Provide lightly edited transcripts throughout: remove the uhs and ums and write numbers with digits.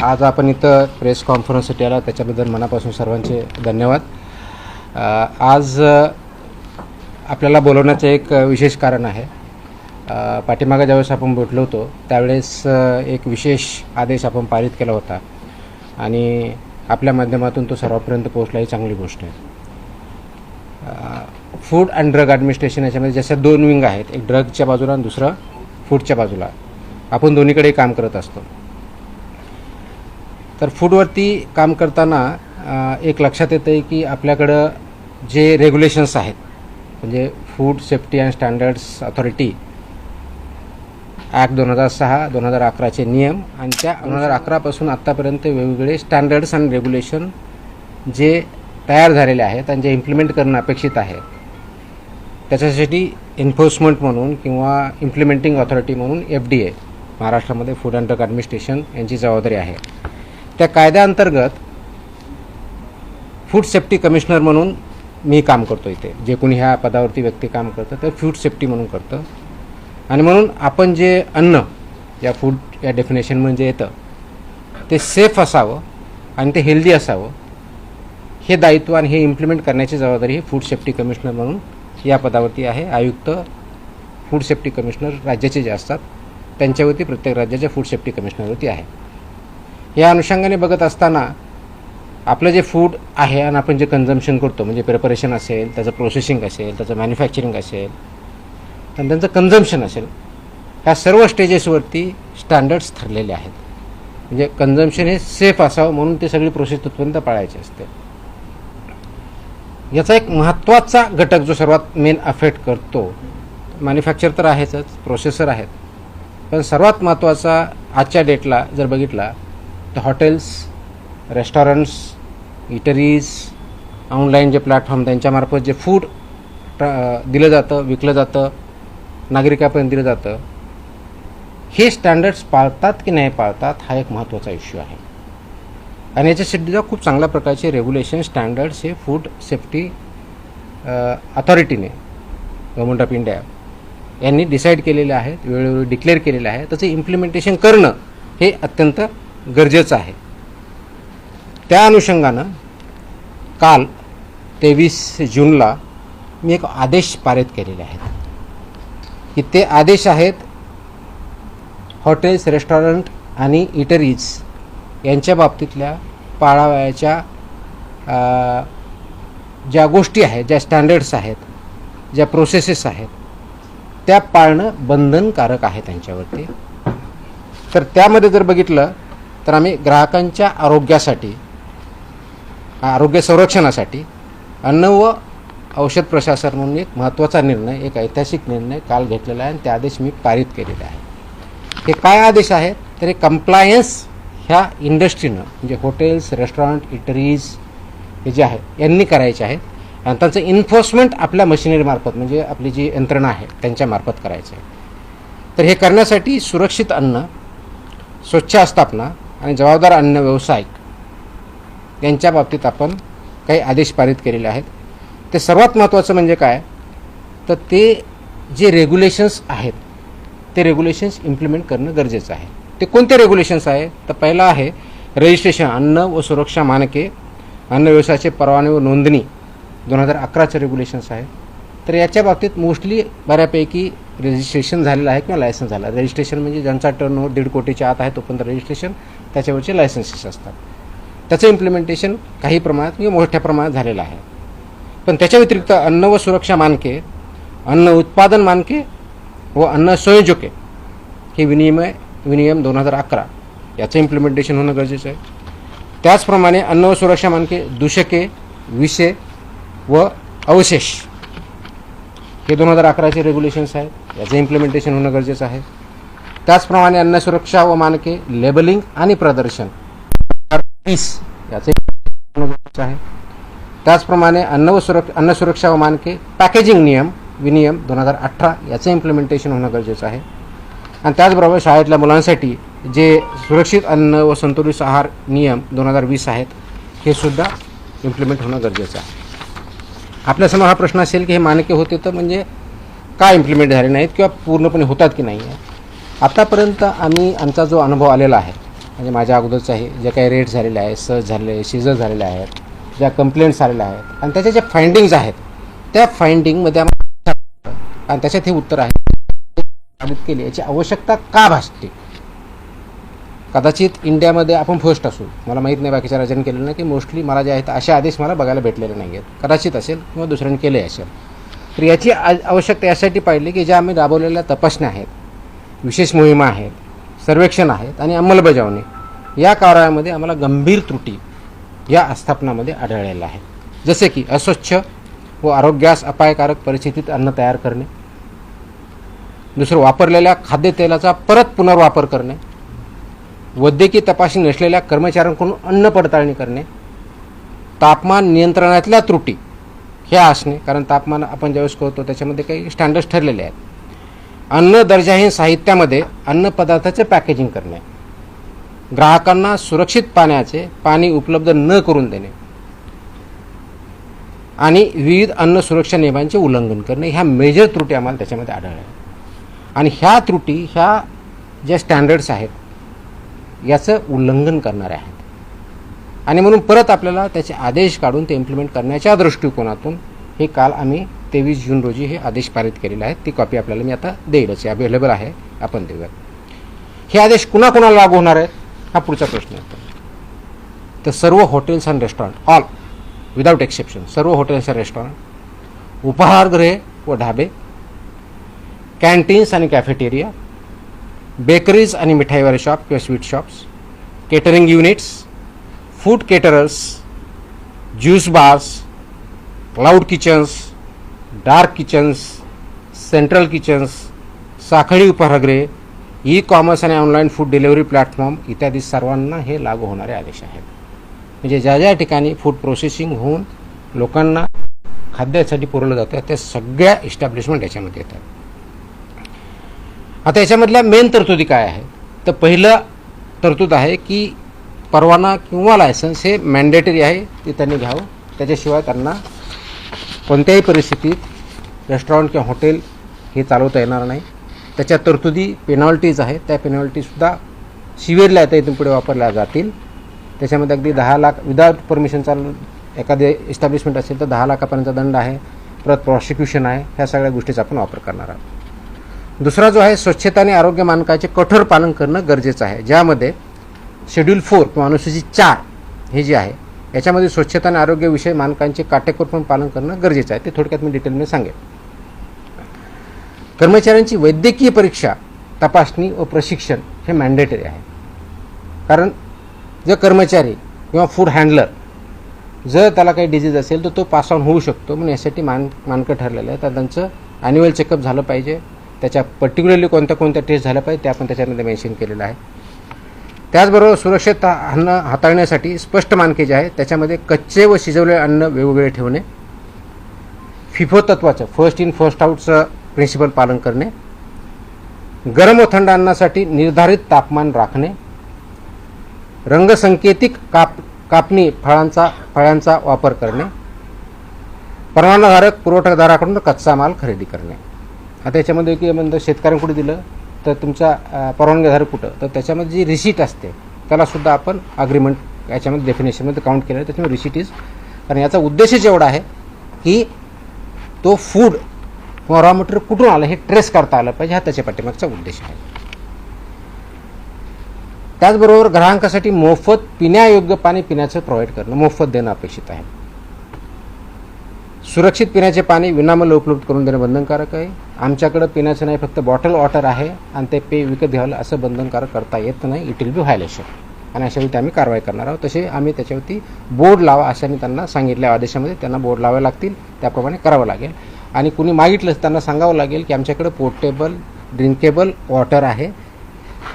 आज आपण इथं प्रेस कॉन्फरन्ससाठी आला त्याच्याबद्दल मनापासून सर्वांचे धन्यवाद. आज आपल्याला बोलवण्याचं एक विशेष कारण आहे. पाठीमागे ज्यावेळेस आपण भेटलो होतो त्यावेळेस एक विशेष आदेश आपण पारित केला होता आणि आपल्या माध्यमातून तो सर्वांपर्यंत पोहोचला ही चांगली गोष्ट आहे. फूड अँड ड्रग ॲडमिनिस्ट्रेशन याच्यामध्ये जसं दोन विंग आहेत, एक ड्रगच्या बाजूला आणि दुसरं फूडच्या बाजूला. आपण दोन्हीकडे काम करत असतो. तर फूडवरती काम करताना एक लक्षात येतं आहे की आपल्याकडं जे रेग्युलेशन्स आहेत म्हणजे food safety and standards authority act 2006, 2011चे नियम आणि त्या 2011पासून आत्तापर्यंत वेगवेगळे स्टँडर्ड्स आणि रेग्युलेशन जे तयार झालेले आहेत आणि जे इम्प्लिमेंट करणं अपेक्षित आहे त्याच्यासाठी एन्फोर्समेंट म्हणून किंवा इम्प्लिमेंटिंग ऑथॉरिटी म्हणून FDA महाराष्ट्रामध्ये फूड अँड ड्रग ॲडमिनिस्ट्रेशन यांची जबाबदारी आहे. त्या कायद्याअंतर्गत फूड सेफ्टी कमिशनर म्हणून मी काम करतो. इथे जे कोणी ह्या पदावरती व्यक्ती काम करतं तर फूड सेफ्टी म्हणून करतं आणि म्हणून आपण जे अन्न या फूड या डेफिनेशनमध्ये येतं ते सेफ असावं आणि ते हेल्दी असावं हे दायित्व आणि हे इम्प्लिमेंट करण्याची जबाबदारी ही फूड सेफ्टी कमिशनर म्हणून या पदावरती आहे. आयुक्त फूड सेफ्टी कमिशनर राज्याचे जे असतात त्यांच्यावरती प्रत्येक राज्याच्या फूड सेफ्टी कमिशनरवरती आहे. या अनुषंगाने बघत असताना आपलं जे फूड आहे आणि आपण जे कन्झम्पशन करतो म्हणजे प्रिपरेशन असेल, त्याचं प्रोसेसिंग असेल, त्याचं मॅन्युफॅक्चरिंग असेल आणि त्यांचं कन्झम्पशन असेल, ह्या सर्व स्टेजेसवरती स्टँडर्ड्स ठरलेले आहेत. म्हणजे कन्झम्पशन हे सेफ असावं म्हणून ते सगळी प्रोसेस तिथपर्यंत पाळायची असते. याचा एक महत्त्वाचा घटक जो सर्वात मेन अफेक्ट करतो मॅन्युफॅक्चर तर आहेच, प्रोसेसर आहेत, पण सर्वात महत्त्वाचा आजच्या डेटला जर बघितला तर हॉटेल्स, रेस्टॉरंट्स, इटरीज, ऑनलाईन जे प्लॅटफॉर्म त्यांच्यामार्फत जे फूड दिलं जातं, विकलं जातं, नागरिकांपर्यंत दिलं जातं, हे स्टँडर्ड्स पाळतात की नाही पाळतात हा एक महत्त्वाचा इश्यू आहे. आणि याच्यासाठी खूप चांगल्या प्रकारचे रेग्युलेशन स्टँडर्ड्स हे फूड सेफ्टी अथॉरिटीने गव्हर्नमेंट ऑफ इंडिया यांनी डिसाईड केलेले आहेत, वेळोवेळी डिक्लेअर केलेले आहे. त्याचं इम्प्लिमेंटेशन करणं हे अत्यंत गरजेचं आहे. त्या अनुषंगानं काल 23 जूनला मी एक आदेश पारित केलेले आहेत की ते आदेश आहेत हॉटेल्स, रेस्टॉरंट आणि इटरीज यांच्या बाबतीतल्या पाळावयाच्या ज्या गोष्टी आहेत, ज्या स्टँडर्ड्स आहेत, ज्या प्रोसेसेस आहेत त्या पाळणं बंधनकारक आहे त्यांच्यावरती. तर त्यामध्ये जर बघितलं तर आम्ही ग्राहकांच्या आरोग्य संरक्षणासाठी अन्न व औषध प्रशासन म्हणून एक महत्त्वाचा निर्णय, एक ऐतिहासिक निर्णय काल घेतलेला आहे आणि ते आदेश मी पारित केलेले आहे. हे काय आदेश आहेत तर हे कंप्लायन्स ह्या इंडस्ट्रीनं म्हणजे हॉटेल्स, रेस्टॉरंट, इटरीज हे जे आहे यांनी करायचे आहेत आणि त्यांचं इन्फोर्समेंट आपल्या मशिनरीमार्फत म्हणजे आपली जी यंत्रणा आहे त्यांच्यामार्फत करायचं आहे. तर हे करण्यासाठी सुरक्षित अन्न, स्वच्छ आस्थापना आणि जबाबदार अन्न व्यावसायिक यांच्या बाबतीत आपण काही आदेश पारित केलेले आहेत. ते सर्वात महत्त्वाचं म्हणजे काय तर ते जे रेग्युलेशन्स आहेत ते रेग्युलेशन्स इम्प्लिमेंट करणं गरजेचं आहे. ते कोणते रेग्युलेशन्स आहे तर पहिला आहे रजिस्ट्रेशन, अन्न व सुरक्षा मानके, अन्न व्यवसायाचे परवाने व नोंदणी 2011चे रेग्युलेशन्स आहेत. तर याच्या बाबतीत मोस्टली बऱ्यापैकी रजिस्ट्रेशन झालेलं आहे किंवा लायसन्स झालं. रजिस्ट्रेशन म्हणजे ज्यांचा टर्नओव्हर 1.5 कोटीच्या आत आहे तोपर्यंत रजिस्ट्रेशन, त्याच्यावरचे लायसन्सेस असतात. त्याचं इम्प्लिमेंटेशन काही प्रमाणात किंवा मोठ्या प्रमाणात झालेलं आहे. पण त्याच्या व्यतिरिक्त अन्न व सुरक्षा मानके, अन्न उत्पादन मानके व अन्न संयोजके हे विनियम 2011 याचं इम्प्लिमेंटेशन होणं गरजेचं आहे. त्याचप्रमाणे अन्न व सुरक्षा मानके, दूषके, विषे व अवशेष हे 2011चे रेग्युलेशन्स आहेत, याचं इम्प्लिमेंटेशन होणं गरजेचं आहे. त्याचप्रमाणे अन्न सुरक्षा व मानके, लेबलिंग आणि प्रदर्शन याचे होणं गरजेचं आहे. त्याचप्रमाणे अन्न सुरक्षा व मानके, पॅकेजिंग विनियम 2018 याचं इम्प्लिमेंटेशन होणं गरजेचं आहे. आणि त्याचबरोबर शाळेतल्या मुलांसाठी जे सुरक्षित अन्न व संतुलित आहार नियम 2020 आहेत हे सुद्धा इम्प्लिमेंट होणं गरजेचं आहे. आपल्यासमोर हा प्रश्न असेल की हे मानके होते तर म्हणजे का इम्प्लिमेंट झाले नाहीत किंवा पूर्णपणे होतात की नाही आहे. आतापर्यंत आमचा जो अनुभव आलेला आहे म्हणजे माझ्या अगोदरचाही जे काही रेट झालेले आहे, सर्च झालेले, सीजर झालेले आहेत, ज्या कंप्लेंट्स आलेल्या आहेत आणि त्याच्या ज्या फाइंडिंग्ज आहेत त्या फाइंडिंगमध्ये आम्हाला आणि त्याच्यात हे उत्तर आहे साबित केली याची आवश्यकता का भासते. कदाचित इंडियामध्ये आपण फर्स्ट असू, मला माहीत नाही बाकीच्या राज्यांनी केलेलं नाही, की मोस्टली मला जे आहेत असे आदेश मला बघायला भेटलेले नाही आहेत. कदाचित असेल किंवा दुसऱ्यांनी केले असेल. तर याची आवश्यकता यासाठी पाहिली की ज्या आम्ही राबवलेल्या तपासण्या आहेत, विशेष मोहिमा आहेत, सर्वेक्षण आहेत आणि अंमलबजावणी या कार्यामध्ये आम्हाला गंभीर त्रुटी या आस्थापनामध्ये आढळलेल्या आहेत. जसे की अस्वच्छ व आरोग्यास अपायकारक परिस्थितीत अन्न तयार करणे, दुसरं वापरलेल्या खाद्यतेलाचा परत पुनर्वापर करणे, वैद्यकीय तपासणी नसलेल्या कर्मचाऱ्यांकडून अन्न पडताळणी करणे, तापमान नियंत्रणातल्या त्रुटी ह्या असणे, कारण तापमान आपण ज्यावेळेस करतो त्याच्यामध्ये काही स्टँडर्ड्स ठरलेले आहेत, अन्न दर्जाहीन साहित्यामध्ये अन्नपदार्थाचे पॅकेजिंग करणे, ग्राहकांना सुरक्षित पाणी उपलब्ध न करून देणे आणि विविध अन्न सुरक्षा नियमांचे उल्लंघन करणे, ह्या मेजर त्रुटी आम्हाला त्याच्यामध्ये आढळल्या. आणि ह्या त्रुटी ह्या ज्या स्टँडर्ड्स आहेत याचं उल्लंघन करणारे आहेत आणि म्हणून परत आपल्याला त्याचे आदेश काढून ते इम्प्लिमेंट करण्याच्या दृष्टिकोनातून हे काल आम्ही 23 जून रोजी हे आदेश पारित केलेले आहेत. ती कॉपी आपल्याला मी आता देईलच, अवेलेबल आहे, आपण देऊयात. हे आदेश कुणाकुणाला लागू होणार आहेत हा पुढचा प्रश्न आहे. तर सर्व hotels and restaurant, all without exception, सर्व हॉटेल्स अँड रेस्टॉरंट, उपहारगृहे व ढाबे, कॅन्टीन्स आणि कॅफेटेरिया, बेकरीज आणि मिठाईवाले शॉप किंवा sweet shops, catering units, food caterers, juice bars, cloud kitchens, dark kitchens, central kitchens, साखळी उपहारगृहे, ई कॉमर्स आणि ऑनलाईन फूड डिलिव्हरी प्लॅटफॉर्म इत्यादी सर्वांना हे लागू होणारे आदेश आहेत. म्हणजे ज्या ज्या ठिकाणी फूड प्रोसेसिंग होऊन लोकांना खाद्यासाठी पुरवलं जातं त्या सगळ्या इस्टॅब्लिशमेंट याच्यामध्ये येतात. आता याच्यामधल्या मेन तरतुदी काय आहे, तर पहिलं तरतूद आहे की परवाना किंवा लायसन्स हे मॅन्डेटरी आहे, ते त्यांनी घ्यावं. त्याच्याशिवाय त्यांना कोणत्याही परिस्थितीत रेस्टॉरंट किंवा हॉटेल हे चालवता येणार नाही. त्याच्या तरतुदी पेनॉल्टीज आहेत, त्या पेनॉल्टीसुद्धा सिव्हिअरली आता इथून पुढे वापरल्या जातील. त्याच्यामध्ये अगदी 10 लाख विदाउट परमिशन चालू एखादे इस्टॅब्लिशमेंट असेल तर 10 लाखापर्यंत दंड आहे, परत प्रॉसिक्युशन आहे. ह्या सगळ्या गोष्टीचा आपण वापर करणार आहोत. दुसरा जो आहे स्वच्छता आणि आरोग्य मानकाचे कठोर पालन करणं गरजेचं आहे, ज्यामध्ये शेड्यूल 4 किंवा अनुसूचित 4 हे जे आहे याच्यामध्ये स्वच्छता आणि आरोग्यविषयी मानकांचे काटेकोरपणे पालन करणं गरजेचं आहे. ते थोडक्यात मी डिटेलमध्ये सांगेन. कर्मचाऱ्यांची वैद्यकीय परीक्षा, तपासणी व प्रशिक्षण हे मॅन्डेटरी आहे. कारण जर कर्मचारी किंवा फूड हँडलर जर त्याला काही डिजीज असेल तर तो पास ऑन होऊ शकतो. म्हणून यासाठी मानकं ठरलेलं आहे. तर त्यांचं ॲन्युअल चेकअप झालं पाहिजे. त्याच्या पर्टिक्युलरली कोणत्या टेस्ट झाल्या पाहिजे ते आपण त्याच्यामध्ये मेन्शन केलेलं आहे. त्याचबरोबर सुरक्षित अन्न हाताळण्यासाठी स्पष्ट मानके जे आहेत त्याच्यामध्ये कच्चे व शिजवलेले अन्न वेगवेगळे ठेवणे, फिफो तत्वाचं फर्स्ट इन फर्स्ट आउटचं प्रिन्सिपल पालन करणे, गरम व थंड अन्नासाठी निर्धारित तापमान राखणे, रंगसंकेतिक कापणी फळांचा वापर करणे, परवानाधारक पुरवठादाराकडून कच्चा माल खरेदी करणे. आता याच्यामध्ये की म्हणजे शेतकऱ्यांकडे दिलं तर तुमचा परवानगीधारक कुठं, तर त्याच्यामध्ये जी रिसीट असते त्यालासुद्धा आपण अग्रीमेंट याच्यामध्ये डेफिनेशनमध्ये काउंट केलं आहे. त्याच्यामुळे रिसीट इज, कारण याचा उद्देशच एवढा आहे की तो फूड किंवा रॉ मटेरियल कुठून आलं हे ट्रेस करता आलं पाहिजे, हा त्याच्या पाठीमागचा उद्देश आहे. त्याचबरोबर ग्राहकांसाठी मोफत पिण्यायोग्य पाणी पिण्याचं प्रोव्हाइड करणं, मोफत देणं अपेक्षित आहे. सुरक्षित पिण्याचे पाणी विनामूल्य उपलब्ध करून देणं बंधनकारक आहे. आमच्याकडं पिण्याचं नाही, फक्त बॉटल वॉटर आहे आणि ते पे विकत घ्यावं असं बंधनकारक करता येत नाही. इट विल बी व्हायलेशन आणि अशावेळी आम्ही कारवाई करणार आहोत. तसे आम्ही त्याच्यावरती बोर्ड लावा असे आम्ही त्यांना सांगितल्या आदेशामध्ये. त्यांना बोर्ड लावावे लागतील, त्याप्रमाणे करावं लागेल. आणि कुणी मागितलं त्यांना सांगावं लागेल की आमच्याकडे पोर्टेबल ड्रिंकेबल वॉटर आहे,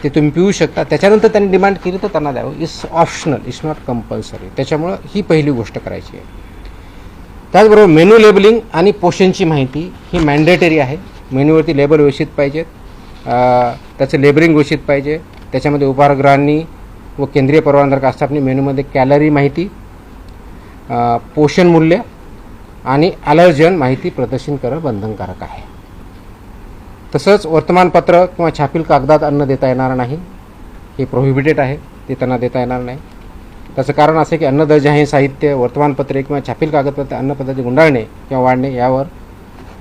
ते तुम्ही पिऊ शकता. त्याच्यानंतर त्यांनी डिमांड केली तर त्यांना द्यावं. It's optional, it's not compulsory. त्याच्यामुळं ही पहिली गोष्ट करायची आहे. त्याचबरोबर मेन्यू लेबलिंग आणि पोषणची माहिती ही मॅन्डेटरी आहे. मेन्यूवरती लेबल व्यवस्थित पाहिजेत, त्याचं लेबलिंग व्यवस्थित पाहिजे. त्याच्यामध्ये उपहारगृहांनी व केंद्रीय परवानाधारक आस्थापने मेन्यूमध्ये कॅलरी माहिती, पोषण मूल्य आणि ॲलर्जन माहिती प्रदर्शित करणं बंधनकारक आहे. तसंच वर्तमानपत्र किंवा छापील कागदात अन्न देता येणार नाही, हे प्रोहिबिटेड आहे. ते त्यांना देता येणार नाही. त्याचं कारण असं की अन्नदर्जा साहित्य, वर्तमानपत्रे किंवा छापील कागदपत्रे अन्नपदार्थ गुंडाळणे किंवा वाढणे यावर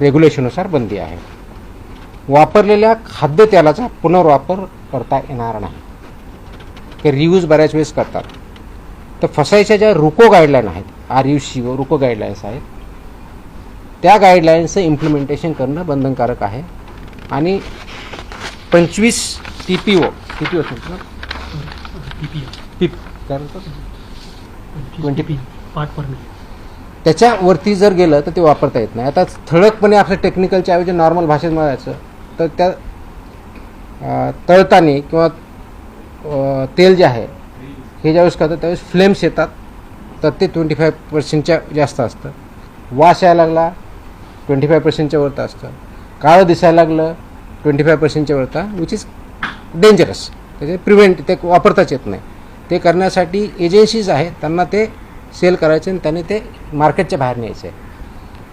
रेग्युलेशननुसार बंदी आहे. वापरलेल्या खाद्यतेलाचा पुनर्वापर करता येणार नाही, ते रियूज बऱ्याच वेळेस करतात. तर फसायच्या ज्या रुको गाईडलाईन आहेत, RUCO रुको गाईडलाईन्स आहेत, त्या गाईडलाईन्सचं इम्प्लिमेंटेशन करणं बंधनकारक आहे. आणि 25 TPO सांगतो ना, काय म्हणतात 20 पार्ट परमिट, त्याच्यावरती जर गेलं तर ते वापरता येत नाही. आता ठळकपणे आपल्या टेक्निकलच्या ऐवजी नॉर्मल भाषेत म्हणायचं तर त्या तळताना किंवा तेल जे आहे हे ज्यावेळेस करतात त्यावेळेस फ्लेम्स येतात, तर ते 25%च्या जास्त असतं. वास यायला लागला 25%च्या वरतं असतं. काळं दिसायला लागलं 25%च्या वरतं, विच इज डेंजरस. त्याचे ते वापरताच येत नाही. ते करण्यासाठी एजन्सीज आहेत, त्यांना ते सेल करायचं आणि त्याने ते मार्केटच्या बाहेर न्यायचं आहे.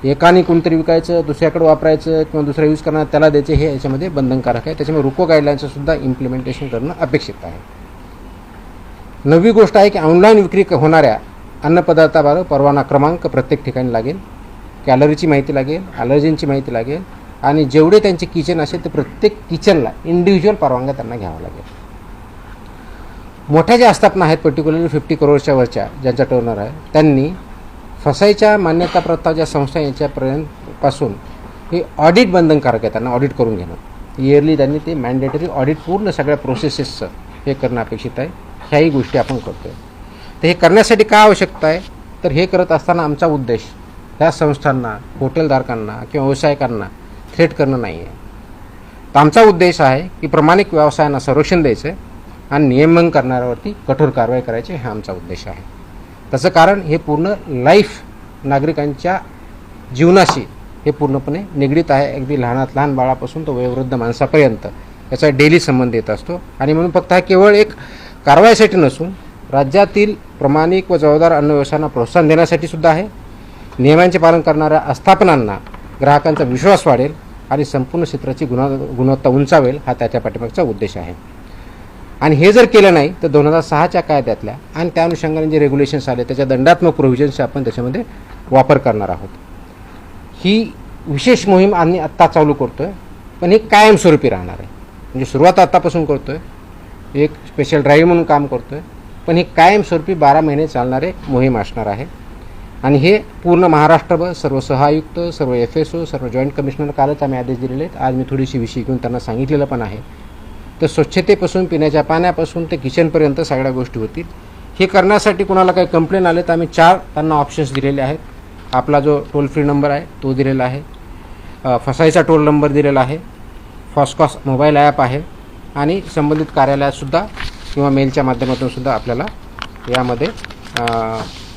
एकाने कोणतरी विकायचं, दुसऱ्याकडे वापरायचं किंवा दुसरा यूज करणार त्याला द्यायचं, हे याच्यामध्ये बंधनकारक आहे. त्याच्यामुळे रुको गाईडलाईनचं सुद्धा इम्प्लिमेंटेशन करणं अपेक्षित आहे. नवी गोष्ट आहे की ऑनलाईन विक्री होणाऱ्या अन्नपदार्थाबाबत परवाना क्रमांक प्रत्येक ठिकाणी लागेल, कॅलरीची माहिती लागेल, ॲलर्जींची माहिती लागेल आणि जेवढे त्यांचे किचन असेल ते प्रत्येक किचनला इंडिव्हिज्युअल परवानग्या त्यांना घ्यावा लागेल. मोठ्या ज्या आस्थापना आहेत, पर्टिक्युलरली 50 करोडच्या वरच्या ज्यांचा टर्नर आहे, त्यांनी फसाईच्या मान्यताप्राप्त ज्या संस्था याच्यापर्यंतपासून हे ऑडिट बंधनकारक आहे, त्यांना ऑडिट करून घेणं. इयरली त्यांनी ते मॅन्डेटरी ऑडिट पूर्ण सगळ्या प्रोसेसेसचं हे करणं अपेक्षित आहे. ह्याही गोष्टी आपण करतो आहे. तर हे करण्यासाठी काय आवश्यकता आहे, तर हे करत असताना आमचा उद्देश ह्या संस्थांना, हॉटेलधारकांना किंवा व्यावसायिकांना थ्रेट करणं नाही आहे. तर आमचा उद्देश आहे की प्रामाणिक व्यवसायांना संरक्षण द्यायचं आहे आणि नियमन करणाऱ्यावरती कठोर कारवाई करायची, हा आमचा उद्देश आहे. त्याचं कारण हे पूर्ण लाईफ नागरिकांच्या जीवनाशी हे पूर्णपणे निगडीत आहे. अगदी लहानात लहान बाळापासून तो वयोवृद्ध माणसापर्यंत याचा डेली संबंध येत असतो. आणि म्हणून फक्त हा केवळ एक कारवाईसाठी नसून राज्यातील प्रामाणिक व जबाबदार अन्न व्यवसायांना प्रोत्साहन देण्यासाठी सुद्धा आहे. नियमांचे पालन करणाऱ्या आस्थापनांना ग्राहकांचा विश्वास वाढेल आणि संपूर्ण क्षेत्राची गुणवत्ता उंचावेल, हा त्याच्या पाठीमागचा उद्देश आहे. आणि हे जर केलं नाही तर 2006च्या कायद्यातल्या आणि त्या अनुषंगाने जे रेग्युलेशन्स आले त्याच्या दंडात्मक प्रोव्हिजन्सचा आपण त्याच्यामध्ये वापर करणार आहोत. ही विशेष मोहीम आम्ही आत्ता चालू करतो आहे, पण ही कायमस्वरूपी राहणार आहे. म्हणजे सुरुवात आत्तापासून करतो आहे, एक स्पेशल ड्राईव्ह म्हणून काम करतो आहे, पण ही कायमस्वरूपी 12 महिने चालणारे मोहीम असणार आहे. आणि हे पूर्ण महाराष्ट्रभर सर्व सहायुक्त, सर्व FSO, सर्व जॉईंट कमिशनर, कालच आम्ही आदेश दिलेले आहेत. आज मी थोडीशी विषय घेऊन त्यांना सांगितलेलं पण आहे. तर स्वच्छतेपासून, पिण्याच्या पाण्यापासून ते किचनपर्यंत सगळ्या गोष्टी होतील. हे करण्यासाठी कोणाला काही कंप्लेंट आले तर आम्ही 4 त्यांना ऑप्शन्स दिलेले आहेत. आपला जो टोल फ्री नंबर आहे तो दिलेला आहे, फसाईचा टोल नंबर दिलेला आहे, फॉस्कॉस मोबाईल ॲप आहे आणि संबंधित कार्यालयातसुद्धा किंवा मेलच्या माध्यमातून सुद्धा आपल्याला यामध्ये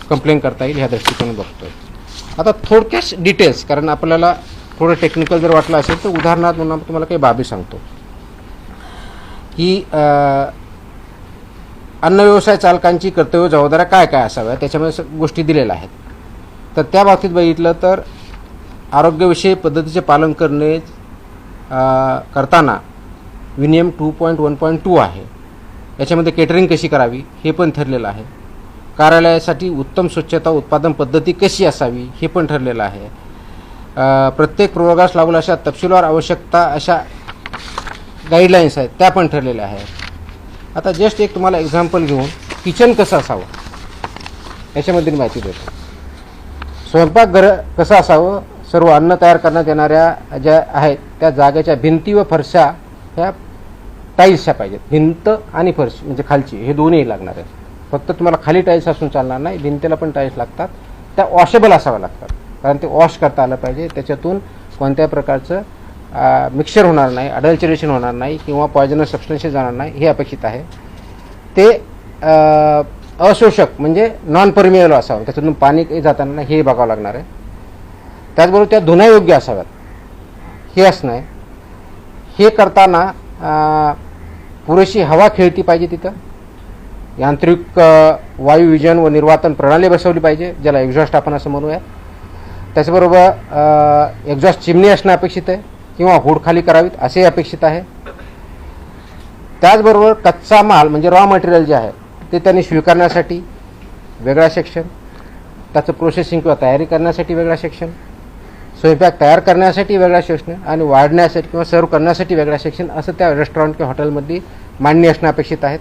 कंप्लेंट करता येईल, ह्या दृष्टिकोन बघतो आहे. आता थोडक्याच डिटेल्स, कारण आपल्याला थोडं टेक्निकल जर वाटलं असेल तर उदाहरणार्थ म्हणून तुम्हाला काही बाबी सांगतो की अन्न व्यवसाय चालकांची कर्तव्य जबाबदाऱ्या काय काय असाव्या, त्याच्यामध्ये गोष्टी दिलेल्या आहेत. तर त्या बाबतीत बघितलं तर आरोग्यविषयी पद्धतीचे पालन करणे करताना विनियम 2.1.2 आहे. याच्यामध्ये केटरिंग कशी करावी हे पण ठरलेलं आहे. कार्यालयासाठी उत्तम स्वच्छता उत्पादन पद्धती कशी असावी हे पण ठरलेलं आहे. प्रत्येक प्रयोगास लागून अशा तपशीलवार आवश्यकता अशा गाईडलाईन्स आहेत त्या पण ठरलेल्या आहेत. आता जस्ट एक तुम्हाला एक्झाम्पल घेऊन किचन कसं असावं याच्यामध्ये माहिती देतो. स्वयंपाकघर कसं असावं, सर्व अन्न तयार करण्यात येणाऱ्या ज्या आहेत त्या जागेच्या भिंती व फरशा ह्या टाईल्सच्या पाहिजेत. भिंत आणि फरशी म्हणजे खालची हे दोन्ही लागणार आहेत. फक्त तुम्हाला खाली टाईल्स असून चालणार नाही, भिंतीला पण टाईल्स लागतात. त्या वॉशेबल असाव्या लागतात, कारण ते वॉश करता आलं पाहिजे. त्याच्यातून कोणत्याही प्रकारचं मिक्सचर होणार नाही, अडल्चरेशन होणार नाही किंवा पॉयझनस सबस्टन्सेस जाणार नाही, हे अपेक्षित आहे. ते अशोषक म्हणजे नॉन परमिएबल असावं, त्याच्यातून पाणी जाताना नाही हे बघावं लागणार आहे. त्याचबरोबर त्या धुण्यायोग्य असाव्यात हे असणं आहे. हे करताना पुरेशी हवा खेळती पाहिजे, तिथं यांत्रिक वायुविजन व निर्वातन प्रणाली बसवली पाहिजे, ज्याला एक्झॉस्ट आपण असं म्हणूया. त्याचबरोबर एक्झॉस्ट चिमणी असणं अपेक्षित आहे किंवा हुड खाली करावीत असे अपेक्षित आहे. त्याचबरोबर कच्चा माल म्हणजे रॉ मटेरियल जे आहे ते त्यांनी स्वीकारण्यासाठी वेगळा सेक्शन, त्याचं प्रोसेसिंग किंवा तयारी करण्यासाठी वेगळा सेक्शन, स्वयंपाक तयार करण्यासाठी वेगळा सेक्शन आणि वाढण्यासाठी किंवा सर्व करण्यासाठी वेगळा सेक्शन असं त्या रेस्टॉरंट किंवा हॉटेलमध्ये मांडणी असणं अपेक्षित आहेत.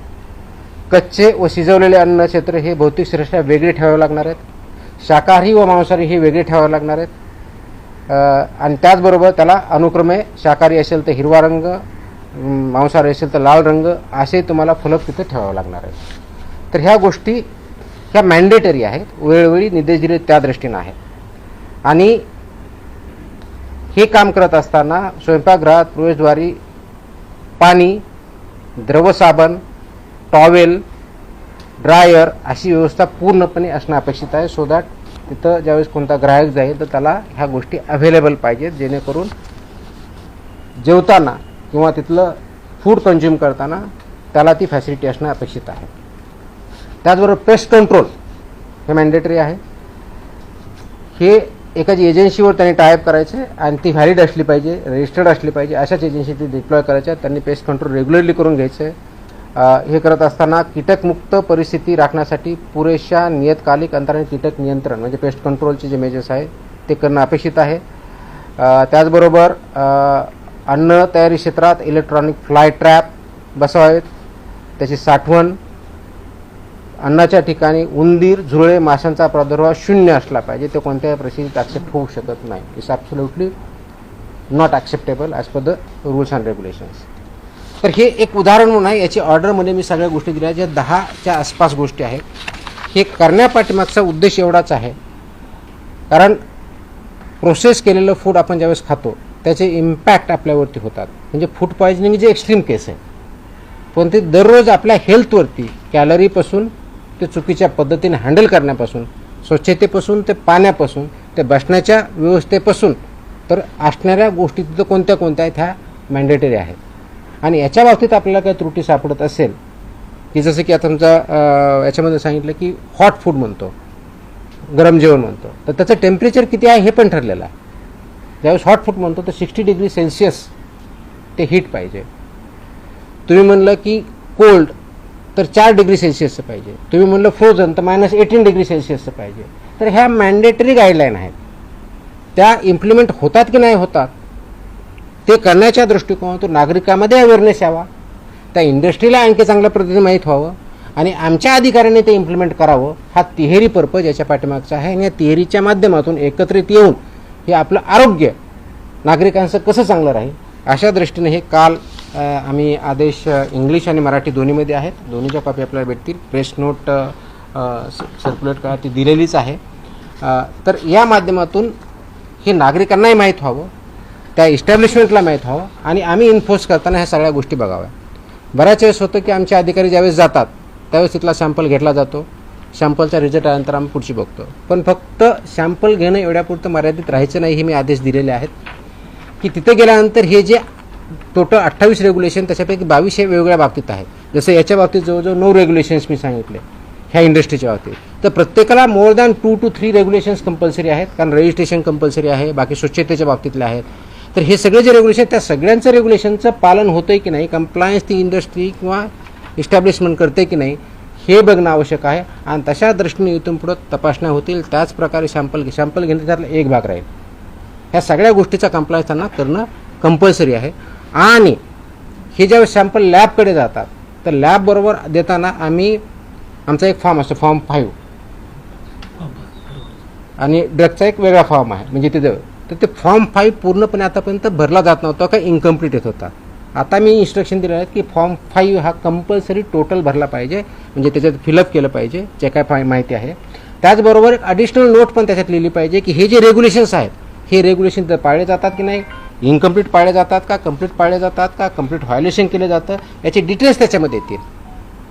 कच्चे व शिजवलेले अन्न क्षेत्र हे भौतिकदृष्ट्या वेगळे ठेवावे लागणार आहेत. शाकाहारी व मांसाहारी हे वेगळे ठेवावे लागणार आहेत. आणि त्याचबरोबर त्याला अनुक्रमे शाकाहारी असेल तर हिरवा रंग, मांसाहारी असेल तर लाल रंग असे तुम्हाला फलक तिथे ठेवावे लागणार आहेत. तर ह्या गोष्टी ह्या मॅन्डेटरी आहेत, वेळोवेळी निर्देश दिले त्या दृष्टीनं आहेत. आणि हे काम करत असताना स्वयंपाकगृहात प्रवेशद्वारी पाणी, द्रव साबण, टॉवेल, ड्रायर अशी व्यवस्था पूर्णपणे असणं अपेक्षित आहे. सो दॅट तिथं ज्यावेळेस कोणता ग्राहक जाईल तर त्याला ह्या गोष्टी अवेलेबल पाहिजेत, जेणेकरून जेवताना किंवा तिथलं फूड कंझ्युम करताना त्याला ती फॅसिलिटी असणं अपेक्षित आहे. त्याचबरोबर पेस्ट कंट्रोल हे मॅन्डेटरी आहे. हे एकाच एजन्सीवर त्यांनी टायअप करायचे आणि ती व्हॅलिड असली पाहिजे, रजिस्टर्ड असली पाहिजे, अशाच एजन्सी ती डिप्लॉय करायच्या. त्यांनी पेस्ट कंट्रोल रेग्युलरली करून घ्यायचं. हे करत असताना कीटकमुक्त परिस्थिती राखण्यासाठी पुरेशा नियतकालिक अंतराने कीटक नियंत्रण म्हणजे पेस्ट कंट्रोलचे जे मेजर्स आहे ते करणं अपेक्षित आहे. त्याचबरोबर अन्न तयारी क्षेत्रात इलेक्ट्रॉनिक फ्लाय ट्रॅप बसवावेत, त्याची साठवण, अन्नाच्या ठिकाणी उंदीर, झुरळे, माशांचा प्रादुर्भाव शून्य असला पाहिजे. ते कोणत्याही परिस्थितीत ॲक्सेप्ट होऊ शकत नाही. It's absolutely not acceptable as per the rules and regulations. तर हे एक उदाहरण म्हणून आहे. याची ऑर्डरमध्ये मी सगळ्या गोष्टी दिल्या ज्या 10च्या आसपास गोष्टी आहेत. हे करण्यापाठीमागचा उद्देश एवढाच आहे, कारण प्रोसेस केलेलं फूड आपण ज्यावेळेस खातो त्याचे इम्पॅक्ट आपल्यावरती होतात. म्हणजे फूड पॉयझनिंग जे एक्स्ट्रीम केस आहे, पण ते दररोज आपल्या हेल्थवरती कॅलरीपासून ते चुकीच्या पद्धतीने हँडल करण्यापासून, स्वच्छतेपासून ते पाण्यापासून ते बसण्याच्या व्यवस्थेपासून तर असणाऱ्या गोष्टी तिथं कोणत्या कोणत्या आहेत ह्या मॅन्डेटरी आहेत. आणि याच्या बाबतीत आपल्याला काही त्रुटी सापडत असेल की जसं की आता तुमचा याच्यामध्ये सांगितलं की हॉट फूड म्हणतो, गरम जेवण म्हणतो, तर त्याचं टेम्परेचर किती आहे हे पण ठरलेलं आहे. ज्यावेळेस हॉट फूड म्हणतो तर 60 डिग्री सेल्सिअस ते हीट पाहिजे. तुम्ही म्हणलं की कोल्ड तर 4 डिग्री सेल्सिअसचं पाहिजे. तुम्ही म्हणलं फ्रोझन तर -18 डिग्री सेल्सिअसचं पाहिजे. तर ह्या मॅन्डेटरी गाईडलाईन आहेत. त्या इम्प्लिमेंट होतात की नाही होतात ते करण्याच्या दृष्टिकोनातून नागरिकांमध्ये अवेअरनेस यावा, त्या इंडस्ट्रीला आणखी चांगल्या पद्धतीने माहीत व्हावं आणि आमच्या अधिकाऱ्यांनी ते इम्प्लिमेंट करावं. हा तिहेरी पर्पज याच्या पाठीमागचा आहे. आणि या तिहेरीच्या माध्यमातून एकत्रित येऊन हे आपलं आरोग्य नागरिकांचं कसं चांगलं राहील अशा दृष्टीने हे काल आम्ही आदेश इंग्लिश आणि मराठी दोन्हीमध्ये आहेत. दोन्हीच्या कॉपी आपल्याला भेटतील. प्रेस नोट सर्क्युलेट करा ती दिलेलीच आहे. तर या माध्यमातून हे नागरिकांनाही माहीत व्हावं, त्या इस्टॅब्लिशमेंटला माहीत व्हावं आणि आम्ही इन्फोर्स करताना ह्या सगळ्या गोष्टी बघाव्या. बऱ्याच वेळेस होतं की आमचे अधिकारी ज्यावेळेस जातात त्यावेळेस तिथला सॅम्पल घेतला जातो. सॅम्पलचा रिझल्ट आल्यानंतर आम्ही पुढची बघतो. पण फक्त सॅम्पल घेणं एवढ्यापुरतं मर्यादित राहायचं नाही. हे मी आदेश दिलेले आहेत की तिथे गेल्यानंतर हे जे टोटल 28 रेग्युलेशन त्याच्यापैकी 22 हे वेगवेगळ्या बाबतीत आहेत. जसं याच्या बाबतीत जवळजवळ 9 रेग्युलेशन्स मी सांगितले ह्या इंडस्ट्रीच्या बाबतीत. तर प्रत्येकाला more than 2 to 3 regulations compulsory आहेत, कारण रजिस्ट्रेशन कंपल्सरी आहे, बाकी स्वच्छतेच्या बाबतीतले आहेत. तर हे सगळे जे रेग्युलेशन त्या सगळ्यांचं रेग्युलेशनचं पालन होतं आहे की नाही, कंप्लायन्स ती इंडस्ट्री किंवा इस्टॅब्लिशमेंट करते की नाही हे बघणं आवश्यक आहे. आणि तशा दृष्टीने इथून पुढं तपासण्या होतील. त्याच प्रकारे सॅम्पल घेणं त्यातला एक भाग राहील. ह्या सगळ्या गोष्टीचा कंप्लायन्स त्यांना करणं कंपल्सरी आहे. आणि हे ज्यावेळेस सॅम्पल लॅबकडे जातात तर लॅबबरोबर देताना आमचा एक फॉर्म असतो, फॉर्म 5, आणि ड्रगचा एक वेगळा फॉर्म आहे. म्हणजे तिथे तर ते फॉर्म 5 पूर्णपणे आतापर्यंत भरला जात नव्हता, का इनकम्प्लीट येत होता. आता मी इन्स्ट्रक्शन दिले आहेत की फॉर्म 5 हा कंपल्सरी टोटल भरला पाहिजे, म्हणजे त्याच्यात फिलअप केलं पाहिजे जे काय माहिती आहे. त्याचबरोबर एक ॲडिशनल नोट पण त्याच्यात लिहिली पाहिजे की हे जे रेग्युलेशन्स आहेत हे रेग्युलेशन पाळले जातात की नाही, इनकम्प्लीट पाळले जातात का, कंप्लीट पाळले जातात का, कंप्लीट व्हायोलेशन केलं जातं, याचे डिटेल्स त्याच्यामध्ये येतील.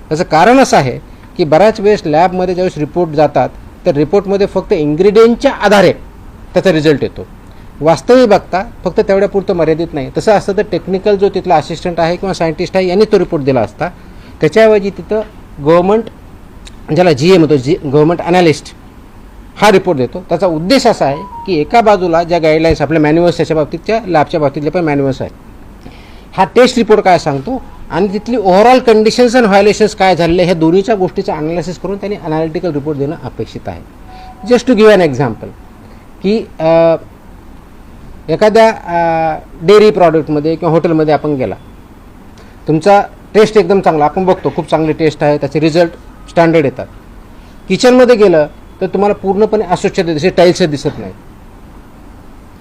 त्याचं कारण असं आहे की बऱ्याच वेळेस लॅबमध्ये ज्यावेळेस रिपोर्ट जातात तर रिपोर्टमध्ये फक्त इन्ग्रेडियंटच्या आधारे त्याचा रिझल्ट येतो. वास्तविक बघता फक्त तेवढ्यापुरतं मर्यादित नाही. तसं असतं तर टेक्निकल जो तिथला असिस्टंट आहे किंवा सायंटिस्ट आहे यांनी तो रिपोर्ट दिला असता. त्याच्याऐवजी तिथं गव्हर्नमेंट, ज्याला GA म्हणतो, गव्हर्नमेंट ॲनालिस्ट, हा रिपोर्ट देतो. त्याचा उद्देश असा आहे की एका बाजूला ज्या गाईडलाईन्स आपल्या मॅन्युअल्स त्याच्या बाबतीतच्या लॅबच्या बाबतीतले पण मॅन्युअल्स आहेत, हा टेस्ट रिपोर्ट काय सांगतो आणि तिथली ओव्हरऑल कंडिशन्स आणि व्हायोलेशन्स काय झालेले ह्या दोन्हीच्या गोष्टीचं अनालिसिस करून त्यांनी अनालिटिकल रिपोर्ट देणं अपेक्षित आहे. Just to give an example की एखाद्या डेअरी प्रॉडक्टमध्ये किंवा हॉटेलमध्ये आपण गेला, तुमचा टेस्ट एकदम चांगला, आपण बघतो खूप चांगली टेस्ट आहे, त्याचे रिझल्ट स्टँडर्ड येतात. किचनमध्ये गेलं तर तुम्हाला पूर्णपणे अस्वच्छता दिसते, टाईल्स दिसत नाही,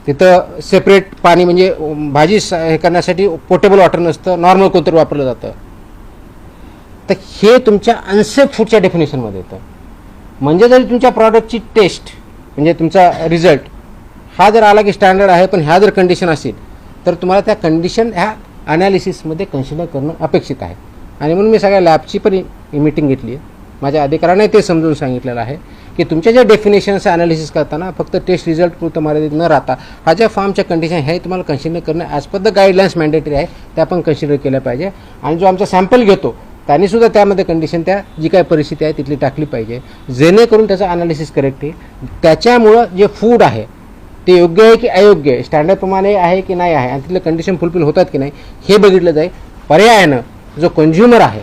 तिथं सेपरेट पाणी म्हणजे भाजी हे करण्यासाठी पोर्टेबल वॉटर नसतं, नॉर्मल कोणतरी वापरलं जातं. तर हे तुमच्या अनसेफ फूडच्या डेफिनेशनमध्ये येतं. म्हणजे जरी तुमच्या प्रॉडक्टची टेस्ट म्हणजे तुमचा रिझल्ट हा जर आला की स्टँडर्ड आहे, पण ह्या जर कंडिशन असेल तर तुम्हाला त्या कंडिशन ह्या ॲनालिसिसमध्ये कन्सिडर करणं अपेक्षित आहे. आणि म्हणून मी सगळ्या लॅबची पण मीटिंग घेतली आहे. माझ्या अधिकाऱ्याने ते समजून सांगितलेलं आहे की तुमच्या ज्या डेफिनेशन्स ॲनालिसिस करताना फक्त टेस्ट रिझल्ट पुरतं मर्यादित न राहता हा ज्या फार्मच्या कंडिशन हे तुम्हाला कन्सिडर करणं as per the guidelines mandatory आहे, त्या पण कन्सिडर केल्या पाहिजे. आणि जो आमचा सॅम्पल घेतो त्यांनीसुद्धा त्यामध्ये कंडिशन त्या जी काय परिस्थिती आहे तिथली टाकली पाहिजे, जेणेकरून त्याचं ॲनालिसिस करेक्ट आहे. त्याच्यामुळं जे फूड आहे ते योग्य आहे की अयोग्य आहे, स्टँडर्डप्रमाणे आहे की नाही आहे, आणि तिथले कंडिशन फुलफिल होतात की नाही हे बघितलं जाईल. पर्यायानं जो कंझ्युमर आहे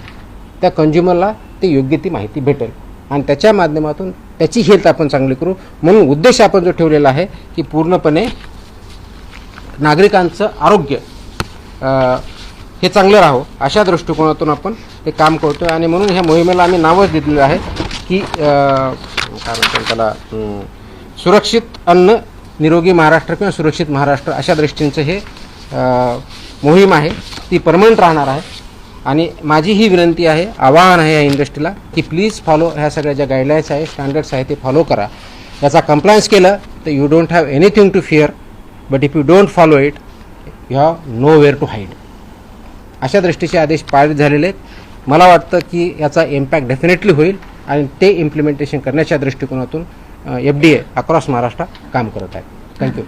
त्या कंझ्युमरला ते योग्य ती माहिती भेटेल आणि त्याच्या माध्यमातून त्याची हेल्थ आपण चांगली करू. म्हणून उद्देश आपण जो ठेवलेला आहे की पूर्णपणे नागरिकांचं आरोग्य हे चांगलं राहावं अशा दृष्टिकोनातून आपण ते काम करतो. आणि म्हणून ह्या मोहिमेला आम्ही नावच दिलेलं आहे की काय म्हणतात त्याला, सुरक्षित अन्न निरोगी महाराष्ट्र किंवा सुरक्षित महाराष्ट्र अशा दृष्टींचं हे मोहीम आहे. ती परमनंट राहणार आहे. आणि माझी ही विनंती आहे, आवाहन आहे या इंडस्ट्रीला की प्लीज फॉलो ह्या सगळ्या ज्या गाईडलाईन्स आहे, स्टँडर्ड्स आहे ते फॉलो करा. याचा कंप्लायन्स केलं तर you don't have anything to fear, but if you don't follow it you have nowhere to hide. अशा दृष्टीचे आदेश पारित झालेले आहेत. मला वाटतं की याचा इम्पॅक्ट डेफिनेटली होईल आणि ते इम्प्लिमेंटेशन करण्याच्या दृष्टिकोनातून FDA अक्रॉस महाराष्ट्र काम करत आहे. थँक्यू.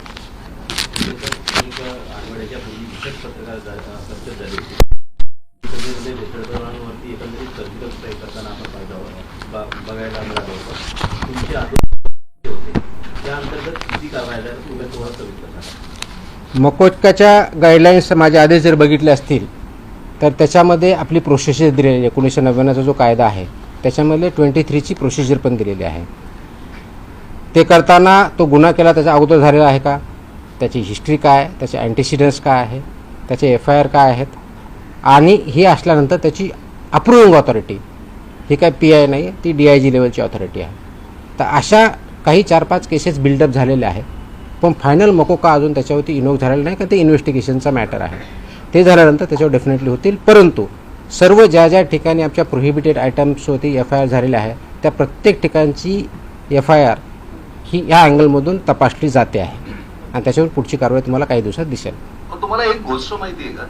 मकोचकाच्या गाईडलाईन्स माझे आदेश जर बघितले असतील तर त्याच्यामध्ये आपली प्रोसिजर दिलेली आहे. 1999चा जो कायदा आहे त्याच्यामध्ये 23ची प्रोसिजर पण दिलेली आहे. ते करताना तो गुन्हा केला त्याच्या अगोदर झालेला आहे का, त्याची हिस्ट्री काय, त्याचे अँटीसिडन्स काय आहे, त्याचे FIR काय आहेत, आणि हे असल्यानंतर त्याची अप्रूव्हिंग ऑथॉरिटी ही काय PI नाही आहे, ती DIG लेवलची ऑथॉरिटी आहे. तर अशा काही 4-5 केसेस बिल्डअप झालेल्या आहेत. पण फायनल मकोका अजून त्याच्यावरती इन्व्होक झालेला नाही का, ते इन्व्हेस्टिगेशनचा मॅटर आहे. ते झाल्यानंतर त्याच्यावर डेफिनेटली होतील. परंतु सर्व ज्या ज्या ठिकाणी आमच्या प्रोहिबिटेड आयटम्सवरती FIR झालेल्या आहे त्या प्रत्येक ठिकाणची FIR ही ह्या अँगलमधून तपासली जाते आहे आणि त्याच्यावर पुढची कारवाई तुम्हाला काही दिवसात दिसेल. तुम्हाला एक गोष्ट माहिती आहे का,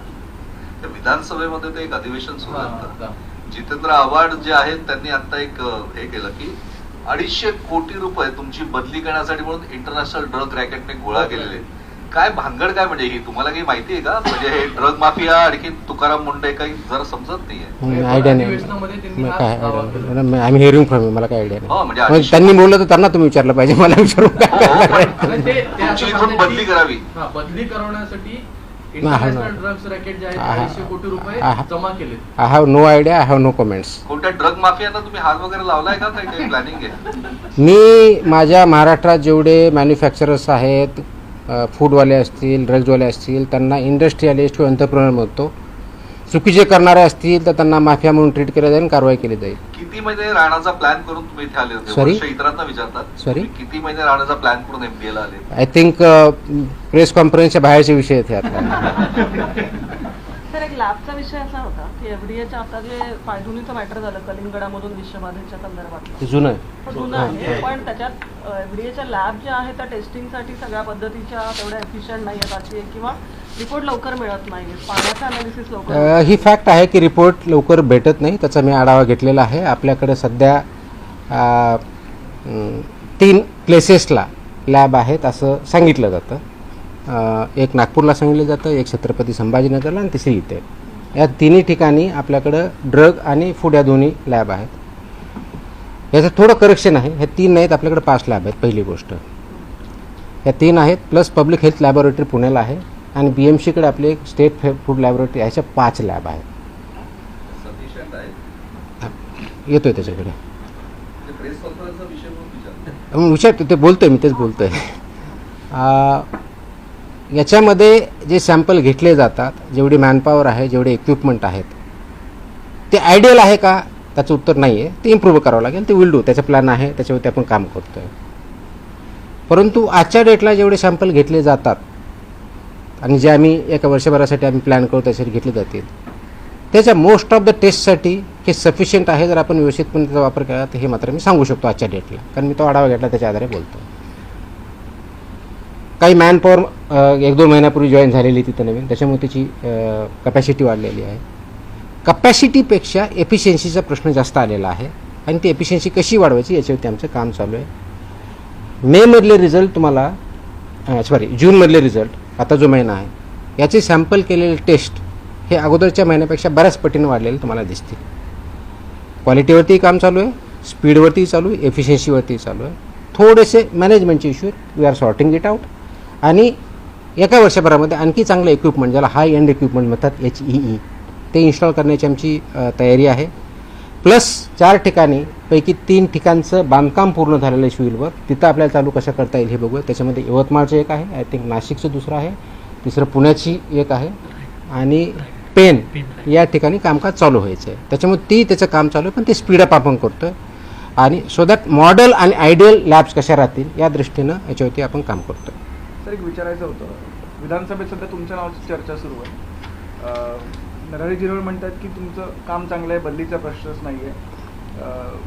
त्या विधानसभेमध्ये ते एक अधिवेशन सुरू आहे. जितेंद्र आव्हाड जे आहेत त्यांनी आता एक हे केलं की 250 कोटी रुपये तुमची बदली करण्यासाठी म्हणून इंटरनॅशनल ड्रग रॅकेटने गोळा केलेले. काय भानगड काय म्हणजे ही, तुम्हाला काही माहिती आहे का? म्हणजे हे ड्रग माफिया आणखी तुकाराम मुंडे काही जरा समजत नाहीये. आयडिया नाही काय, आय एम हिअरिंग फ्रॉम, मला काय आयडिया नाही. म्हणजे त्यांनी बोललं तर त्यांना तुम्ही विचारलं पाहिजे, मला विचारू तुमची इथून बदली करावी. बदली करण्यासाठी इंटरनॅशनल ड्रग्स रॅकेट जे आहे 250 कोटी रुपये जमा केले. I have no idea, I have no comments. कोणत्या ड्रग माफियांना तुम्ही हात वगैरे लावलाय का, काही प्लॅनिंग आहे? मी माझ्या महाराष्ट्रात जेवढे मॅन्युफॅक्चरर्स आहेत, फूडवाले असतील, ड्रग्जवाले असतील, त्यांना इंडस्ट्रियलिस्ट किंवा एंटरप्रेनर म्हणतो. चुकीचे करणारे असतील तर त्यांना माफिया म्हणून ट्रीट केलं जाईल, कारवाई केली जाईल. किती महिने राहण्याचा प्लॅन करून तुम्ही इथे आले होते? सॉरी, इतरांना विचारतात सॉरी, किती महिने राहण्याचा प्लॅन करून MPA ला आले? आय थिंक प्रेस कॉन्फरन्सच्या बाहेरचे विषय आहेत आता. सर, एक लॅबचा विषय असा होता की FDAच्या आता जे पायधुनीचं मॅटर झालं कलिंगडामधून विषबाधेच्या संदर्भात, जुनं आहे, जुनं आहे, पण त्याच्यात FDAच्या लॅब ज्या आहेत त्या टेस्टिंगसाठी सगळ्या पद्धतीच्या तेवढ्या एफिशियंट नाही आहेत अशी, किंवा रिपोर्ट लवकर मिळत नाही, पाण्याचं अनालिसिस लवकर. ही फॅक्ट आहे की रिपोर्ट लवकर भेटत नाही. त्याचा मी आढावा घेतलेला आहे. आपल्याकडे सध्या 3 प्लेसेसला लॅब आहेत असं सांगितलं जातं. एक नागपूरला सांगितलं जातं, एक छत्रपती संभाजीनगरला आणि तिसरी इथे. या तिन्ही ठिकाणी आपल्याकडं ड्रग आणि फूड या दोन्ही लॅब आहेत. याचं थोडं करेक्शन आहे, हे 3 नाहीत, आपल्याकडे 5 लॅब आहेत. पहिली गोष्ट ह्या 3 आहेत, प्लस पब्लिक हेल्थ लॅबोरेटरी पुण्याला आहे आणि BMCकडे आपले एक स्टेट फूड लॅबोरेटरी ह्याच्या 5 लॅब आहेत. येतोय त्याच्याकडे. प्रेस कॉन्फरन्सचा विषय म्हणून विचारतो. विचारतो ते बोलतोय मी तेच बोलतोय. याच्यामध्ये जे सॅम्पल घेतले जातात, जेवढी मॅनपॉवर आहे, जेवढे इक्विपमेंट आहेत, ते आयडियल आहे का, त्याचं उत्तर नाही आहे. ते इम्प्रूव्ह करावं लागेल. ते विल डू. त्याचा प्लॅन आहे, त्याच्यावरती आपण काम करतो आहे. परंतु आजच्या डेटला जेवढे सॅम्पल घेतले जातात आणि जे आम्ही एका वर्षभरासाठी आम्ही प्लॅन करतो त्यासाठी घेतले जातील, त्याच्या मोस्ट ऑफ द टेस्टसाठी हे सफिशियंट आहे. जर आपण व्यवस्थितपणे त्याचा वापर केला तर हे मात्र मी सांगू शकतो आजच्या डेटला, कारण मी तो आढावा घेतला त्याच्या आधारे बोलतो. काही मॅनपॉवर 1-2 महिन्यापूर्वी जॉईन झालेली तिथं नवीन, त्याच्यामुळे त्याची कपॅसिटी वाढलेली आहे. कपॅसिटीपेक्षा एफिशियन्सीचा प्रश्न जास्त आलेला आहे आणि ती एफिशियन्सी कशी वाढवायची याच्यावरती आमचं काम चालू आहे. मेमधले रिझल्ट तुम्हाला जूनमधले रिझल्ट, आता जो महिना आहे, याचे सॅम्पल केलेले टेस्ट हे अगोदरच्या महिन्यापेक्षा बऱ्याच पटीने वाढलेले तुम्हाला दिसतील. क्वालिटीवरतीही काम चालू आहे, स्पीडवरतीही चालू आहे, एफिशियन्सीवरतीही चालू आहे. थोडेसे मॅनेजमेंटचे issue, we are sorting it out. आणि एका वर्षभरामध्ये आणखी चांगलं इक्विपमेंट, ज्याला हाय एंड इक्विपमेंट म्हणतात, HEE, ते इन्स्टॉल करण्याची आमची तयारी आहे. प्लस 4 ठिकाणी पैकी 3 ठिकाणचं बांधकाम पूर्ण झालेलं आहे सिव्हिलवर. तिथं आपल्याला चालू कसं करता येईल हे बघूया. त्याच्यामध्ये यवतमाळचं एक आहे, आय थिंक नाशिकचं दुसरं आहे, तिसरं पुण्याची एक आहे आणि पेन या ठिकाणी कामकाज चालू व्हायचं आहे. त्याच्यामुळे त्याचं काम चालू आहे, पण ते स्पीडअप आपण करतो आहे. आणि सो दॅट मॉडेल आणि आयडियल लॅब्स कशा राहतील या दृष्टीनं याच्यावरती आपण काम करतो आहे. सर, एक विचारायचं होतं, विधानसभेत सध्या तुमच्या नावाची चर्चा सुरू आहे. नरहरी झिरवळ म्हणतात की तुमचं काम चांगलं आहे, बदलीचा प्रश्नच नाही आहे.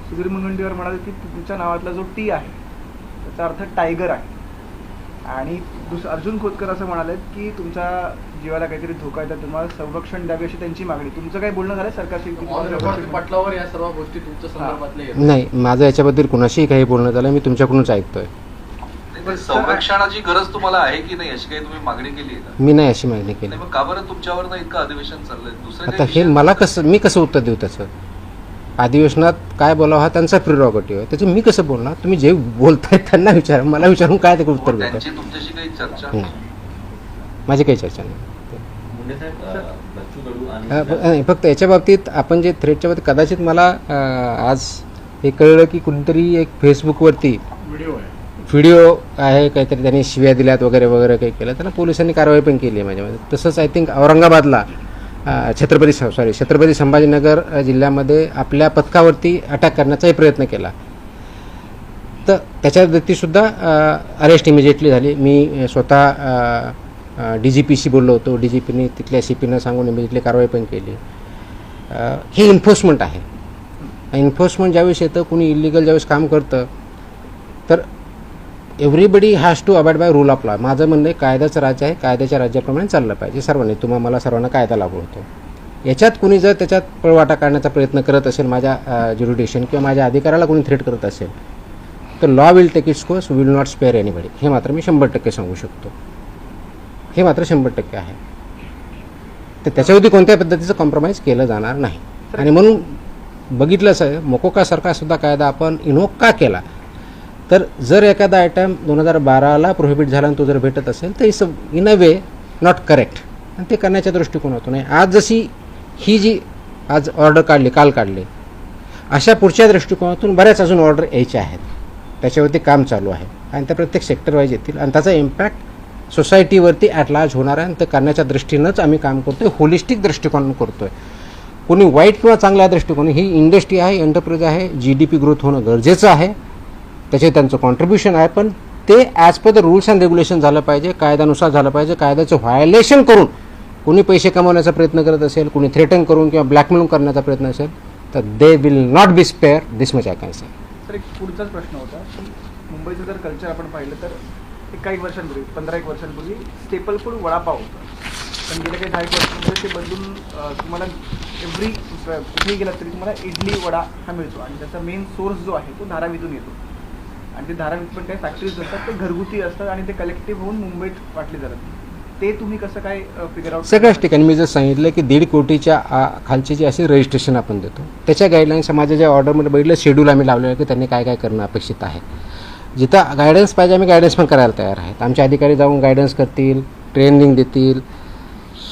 सुधीर मुनगंटीवार म्हणाले की तुमच्या नावातला जो टी आहे त्याचा अर्थ टायगर आहे. आणि अर्जुन खोतकर असं म्हणाले की तुमच्या जीवाला काहीतरी धोका आहे, तर तुम्हाला संरक्षण द्यावे अशी त्यांची मागणी. तुमचं काही बोलणं झालं सरकारशी? पटलावर या सर्व गोष्टी तुमच्या संदर्भातल्या नाही, माझं याच्याबद्दल कुणाशीही काही बोलणं झालं मी तुमच्याकडूनच ऐकतोय. संरक्षणाची गरज तुम्हाला आहे की नाही अशी काही तुम्ही मागणी केली आहे का? मी नाही अशी मागणी केली. मग का बरं तुमच्यावर ना इतकं अधिवेशन चाललंय? दुसरं आता हे मला मी कसं उत्तर देऊ त्याचं? अधिवेशनात काय बोलावं हा त्यांचा प्रिरॉगेटिव्ह आहे, त्याचं मी कसं बोलणार? तुम्ही जे बोलताय त्यांना विचारा, मला विचारून काय ते उत्तर देतात? त्यांची तुमच्याशी काही चर्चा? माझी काही चर्चा नाही. फक्त याच्या बाबतीत आपण जे थ्रेटच्या बाबतीत कदाचित मला आज हे कळलं की कुणीतरी एक फेसबुकवरती व्हिडिओ आहे, काहीतरी त्यांनी शिव्या दिल्यात वगैरे वगैरे काही केलं, त्यांना पोलिसांनी कारवाई पण केली आहे माझ्यामध्ये. तसंच आय थिंक औरंगाबादला छत्रपती संभाजीनगर जिल्ह्यामध्ये आपल्या पथकावरती अटॅक करण्याचाही प्रयत्न केला, तर त्याच्यावरतीसुद्धा अरेस्ट इमिजिएटली झाली. मी स्वतः DGPशी बोललो होतो, DGPनी तिथल्या CPनं सांगून इमिजिएटली कारवाई पण केली. हे इन्फोर्समेंट आहे. इन्फोर्समेंट ज्यावेळेस येतं, कुणी इलिगल ज्यावेळेस काम करतं, तर everybody has to abide by rule of law. माझं म्हणणं कायद्याचं राज्य आहे, कायद्याच्या राज्याप्रमाणे चाललं पाहिजे सर्वांनी. मला सर्वांना कायदा लागू होतो. याच्यात कुणी जर त्याच्यात पळवाटा काढण्याचा प्रयत्न करत असेल, माझ्या ज्युरिडिक्शन किंवा माझ्या अधिकाराला कोणी थ्रेट करत असेल, तर law will take its course, will not spare anybody. हे मात्र मी 100% सांगू शकतो. हे मात्र 100% आहे. तर त्याच्यावरती कोणत्याही पद्धतीचं कॉम्प्रोमाइज केलं जाणार नाही. आणि म्हणून बघितलंच आहे, मोकोकासारखा सुद्धा कायदा आपण इन्व्होक का केला, तर जर एखादा आयटम 2012ला प्रोहिबिट झाला आणि तो जर भेटत असेल तर it's in a way not correct, आणि ते करण्याच्या दृष्टिकोनातून आहे. आज जशी ही जी आज ऑर्डर काल काढली, अशा पुढच्या दृष्टिकोनातून बऱ्याच अजून ऑर्डर यायच्या आहेत. त्याच्यावरती काम चालू आहे आणि त्या प्रत्येक सेक्टर वाईज येतील आणि त्याचा इम्पॅक्ट सोसायटीवरती ॲट लार्ज होणार आहे. आणि ते करण्याच्या दृष्टीनंच आम्ही काम करतो आहे, होलिस्टिक दृष्टिकोन करतो आहे. कोणी वाईट किंवा चांगल्या दृष्टिकोन, ही इंडस्ट्री आहे, एंटरप्राइज आहे, GDP ग्रोथ होणं गरजेचं आहे, त्याचे त्यांचं कॉन्ट्रीब्युशन आहे, पण ते as per the rules and regulation झालं पाहिजे, कायद्यानुसार झालं पाहिजे. कायद्याचं व्हायोलेशन करून कोणी पैसे कमवण्याचा प्रयत्न करत असेल, कोणी थ्रेटन करून किंवा ब्लॅकमेल करण्याचा प्रयत्न असेल, तर they will not be spare. This much I can say. Sir, एक पुढचाच प्रश्न होता की मुंबईचं जर कल्चर आपण पाहिलं तर काही वर्षांपूर्वी 15-1 वर्षांपूर्वी स्टेपल फूड वडापाव होतं, पण गेल्या काही 10 वर्षांमध्ये ते बदलून तुम्हाला कुठेही गेलात तरी तुम्हाला इडली वडा हा मिळतो आणि त्याचा मेन सोर्स जो आहे तो धारावीतून येतो. आणि ते धारावीत पण काही फॅक्टरीज असतात, ते घरगुती असतात आणि ते कलेक्टिव्ह होऊन मुंबईत वाटले जातात. ते तुम्ही कसं काय फिगर आउट? सगळ्याच ठिकाणी मी जर सांगितलं की 1.5 कोटीच्या खालची जी असे रजिस्ट्रेशन आपण देतो, त्याच्या गाईडलाईन्स माझ्या ज्या ऑर्डरमध्ये बघितलं, शेड्यूल आम्ही लावलेलं आहे की त्यांनी काय काय करणं अपेक्षित आहे. जिथं गायडन्स पाहिजे आम्ही गायडन्स पण करायला तयार आहेत. आमचे अधिकारी जाऊन गायडन्स करतील, ट्रेनिंग देतील.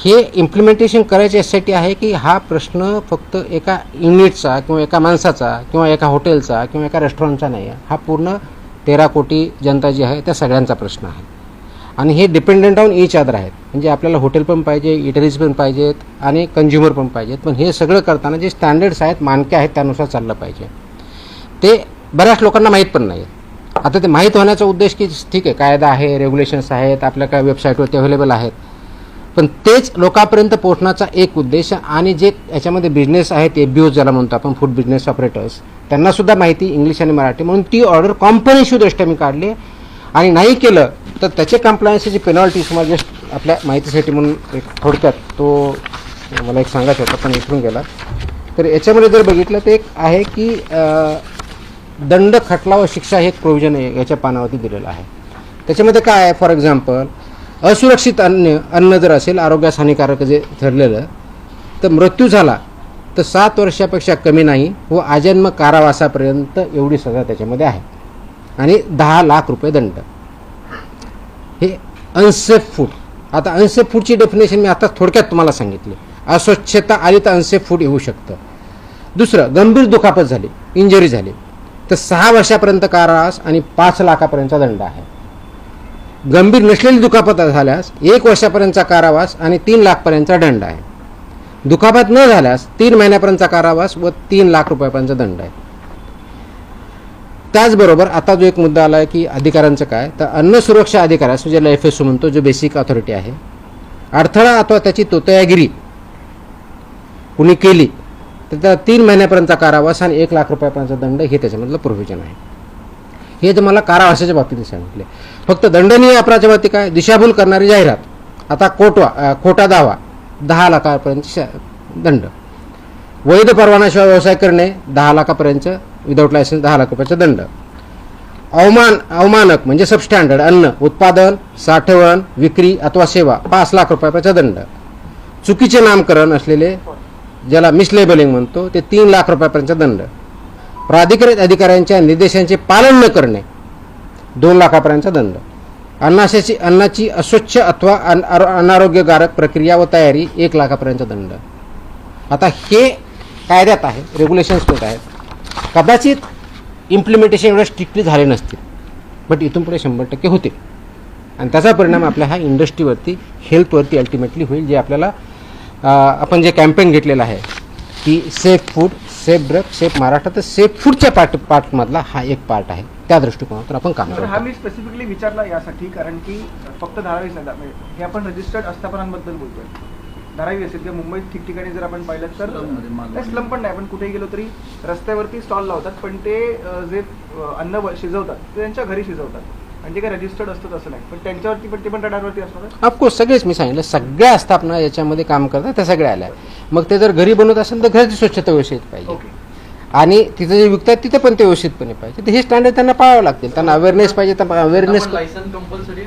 हे इम्प्लिमेंटेशन करायचे यासाठी आहे की हा प्रश्न फक्त एका युनिटचा किंवा एका माणसाचा किंवा एका हॉटेलचा किंवा एका रेस्टॉरंटचा नाही आहे. हा पूर्ण 13 कोटी जनता जी आहे त्या सगळ्यांचा प्रश्न आहे. आणि हे डिपेंडंट ऑन ईच अदर आहेत. म्हणजे आपल्याला हॉटेल पण पाहिजे, इटरीज पण पाहिजेत आणि कंझ्युमर पण पाहिजेत. पण हे सगळं करताना जे स्टँडर्ड्स आहेत, मानके आहेत, त्यानुसार चाललं पाहिजे. ते बऱ्याच लोकांना माहीत पण नाही. आता ते माहीत होण्याचा उद्देश की ठीक आहे, कायदा आहे, रेग्युलेशन्स आहेत, आपल्या काय वेबसाईटवरती अवेलेबल आहेत, पण तेच लोकांपर्यंत पोहोचण्याचा एक उद्देश. आणि जे याच्यामध्ये बिझनेस आहेत, FBOs ज्याला म्हणतो आपण, फूड बिझनेस ऑपरेटर्स, त्यांनासुद्धा माहिती इंग्लिश आणि मराठी, म्हणून ती ऑर्डर कॉम्प्रिहेन्सिव्ह दृष्ट्या मी काढली. आणि नाही केलं तर त्याचे कम्प्लायन्सची पेनॉल्टी तुम्हाला जस्ट आपल्या माहितीसाठी म्हणून एक थोडक्यात तो मला एक सांगायचं होता पण इथून गेला. तर याच्यामध्ये जर बघितलं तर एक आहे की दंड, खटला व शिक्षा हे एक प्रोव्हिजन याच्या पानावरती दिलेलं आहे. त्याच्यामध्ये काय आहे, फॉर एक्झाम्पल असुरक्षित अन्न जर असेल, आरोग्यास हानिकारक जे ठरलेलं, तर मृत्यू झाला तर 7 वर्षापेक्षा कमी नाही व आजन्म कारावासापर्यंत एवढी सजा त्याच्यामध्ये आहे. आणि 10 लाख रुपये दंड. हे अनसेफ फूड. आता अनसेफ फूडची डेफिनेशन मी आता थोडक्यात तुम्हाला सांगितली. अस्वच्छता आली तर अनसेफ फूड येऊ शकतं. दुसरं, गंभीर दुखापत झाली, इंजरी झाली, तर 6 वर्षापर्यंत कारावास आणि 5 लाखापर्यंतचा दंड आहे. गंभीर नसलेली दुखापत झाल्यास 1 वर्षापर्यंतचा कारावास आणि 3 लाखपर्यंतचा दंड आहे. दुखापत न झाल्यास 3 महिन्यापर्यंतचा कारावास व 3 लाख रुपयापर्यंतचा दंड आहे. त्याचबरोबर आता जो एक मुद्दा आला आहे की अधिकाऱ्यांचं काय, तर अन्न सुरक्षा अधिकाऱ्यास, ज्याला FSO म्हणतो, जो बेसिक ऑथॉरिटी आहे, अडथळा अथवा त्याची तोतयागिरी कुणी केली तर त्याला 3 महिन्यापर्यंतचा कारावास आणि 1 लाख रुपयापर्यंतचा दंड हे त्याच्यामधलं प्रोव्हिजन आहे. हे तर मला कारावासाच्या बाबतीत सांगितले. फक्त दंडनीय अपराधाच्या बाबतीत काय, दिशाभूल करणारी जाहिरात, आता खोटा दावा 10 लाखापर्यंत दंड. वैध परवानाशिवाय व्यवसाय करणे 10 लाखापर्यंत, विदाऊट लायसन्स 10 लाख रुपयाचा दंड. अवमानक म्हणजे सबस्टँडर्ड अन्न उत्पादन, साठवण, विक्री अथवा सेवा 5 लाख रुपयाचा दंड. चुकीचे नामकरण असलेले, ज्याला मिसलेबलिंग म्हणतो, ते 3 लाख रुपयापर्यंतचा दंड. प्राधिकृत अधिकाऱ्यांच्या निर्देशांचे पालन न करणे 2 लाखापर्यंतचा दंड. अन्नाची अस्वच्छ अथवा अनारोग्यकारक प्रक्रिया व तयारी 1 लाखापर्यंतचा दंड. आता हे कायद्यात आहे, रेग्युलेशन्समध्ये आहेत. कदाचित इम्प्लिमेंटेशन एवढं स्ट्रिक्टली झाले नसतील, बट इथून पुढे 100% होते. आणि त्याचा परिणाम आपल्या ह्या इंडस्ट्रीवरती, हेल्थवरती अल्टिमेटली होईल. जे आपल्याला आपण जे कॅम्पेन घेतलेलं आहे की safe food, safe drug, safe Maharashtra, तर सेफ फूडच्या पार्टमधला हा एक पार्ट आहे. त्या दृष्टिकोनातून आपण काम करतो. हा मी स्पेसिफिकली विचारला यासाठी कारण की फक्त धारावी नाही, हे आपण रजिस्टर्ड आस्थापनांबद्दल बोलतोय. धारावी असेल किंवा मुंबईत ठिकठिकाणी जर आपण पाहिलं तर स्लम पण नाही, पण कुठेही गेलो तरी रस्त्यावरती स्टॉल लावतात, पण ते जे अन्न शिजवतात ते त्यांच्या घरी शिजवतात. म्हणजे काय रजिस्टर्ड असतं असं नाही, पण त्यांच्यावरती पण ते पण रडारवरती असणार. ऑफकोर्स सगळेच मी सांगितलं, सगळ्या आस्थापना याच्यामध्ये काम करतात, त्या सगळ्या आल्या. मग ते जर घरी बनवत असेल तर घराची स्वच्छता व्यवस्थित पाहिजे. आणि तिथं जे विकतात तिथे पण ते व्यवस्थितपणे पाहिजे. तर हे स्टँडर्ड त्यांना पाळावं लागतील. त्यांना अवेअरनेस पाहिजे. तर अवेअरनेस, लायसन कंपल्सरी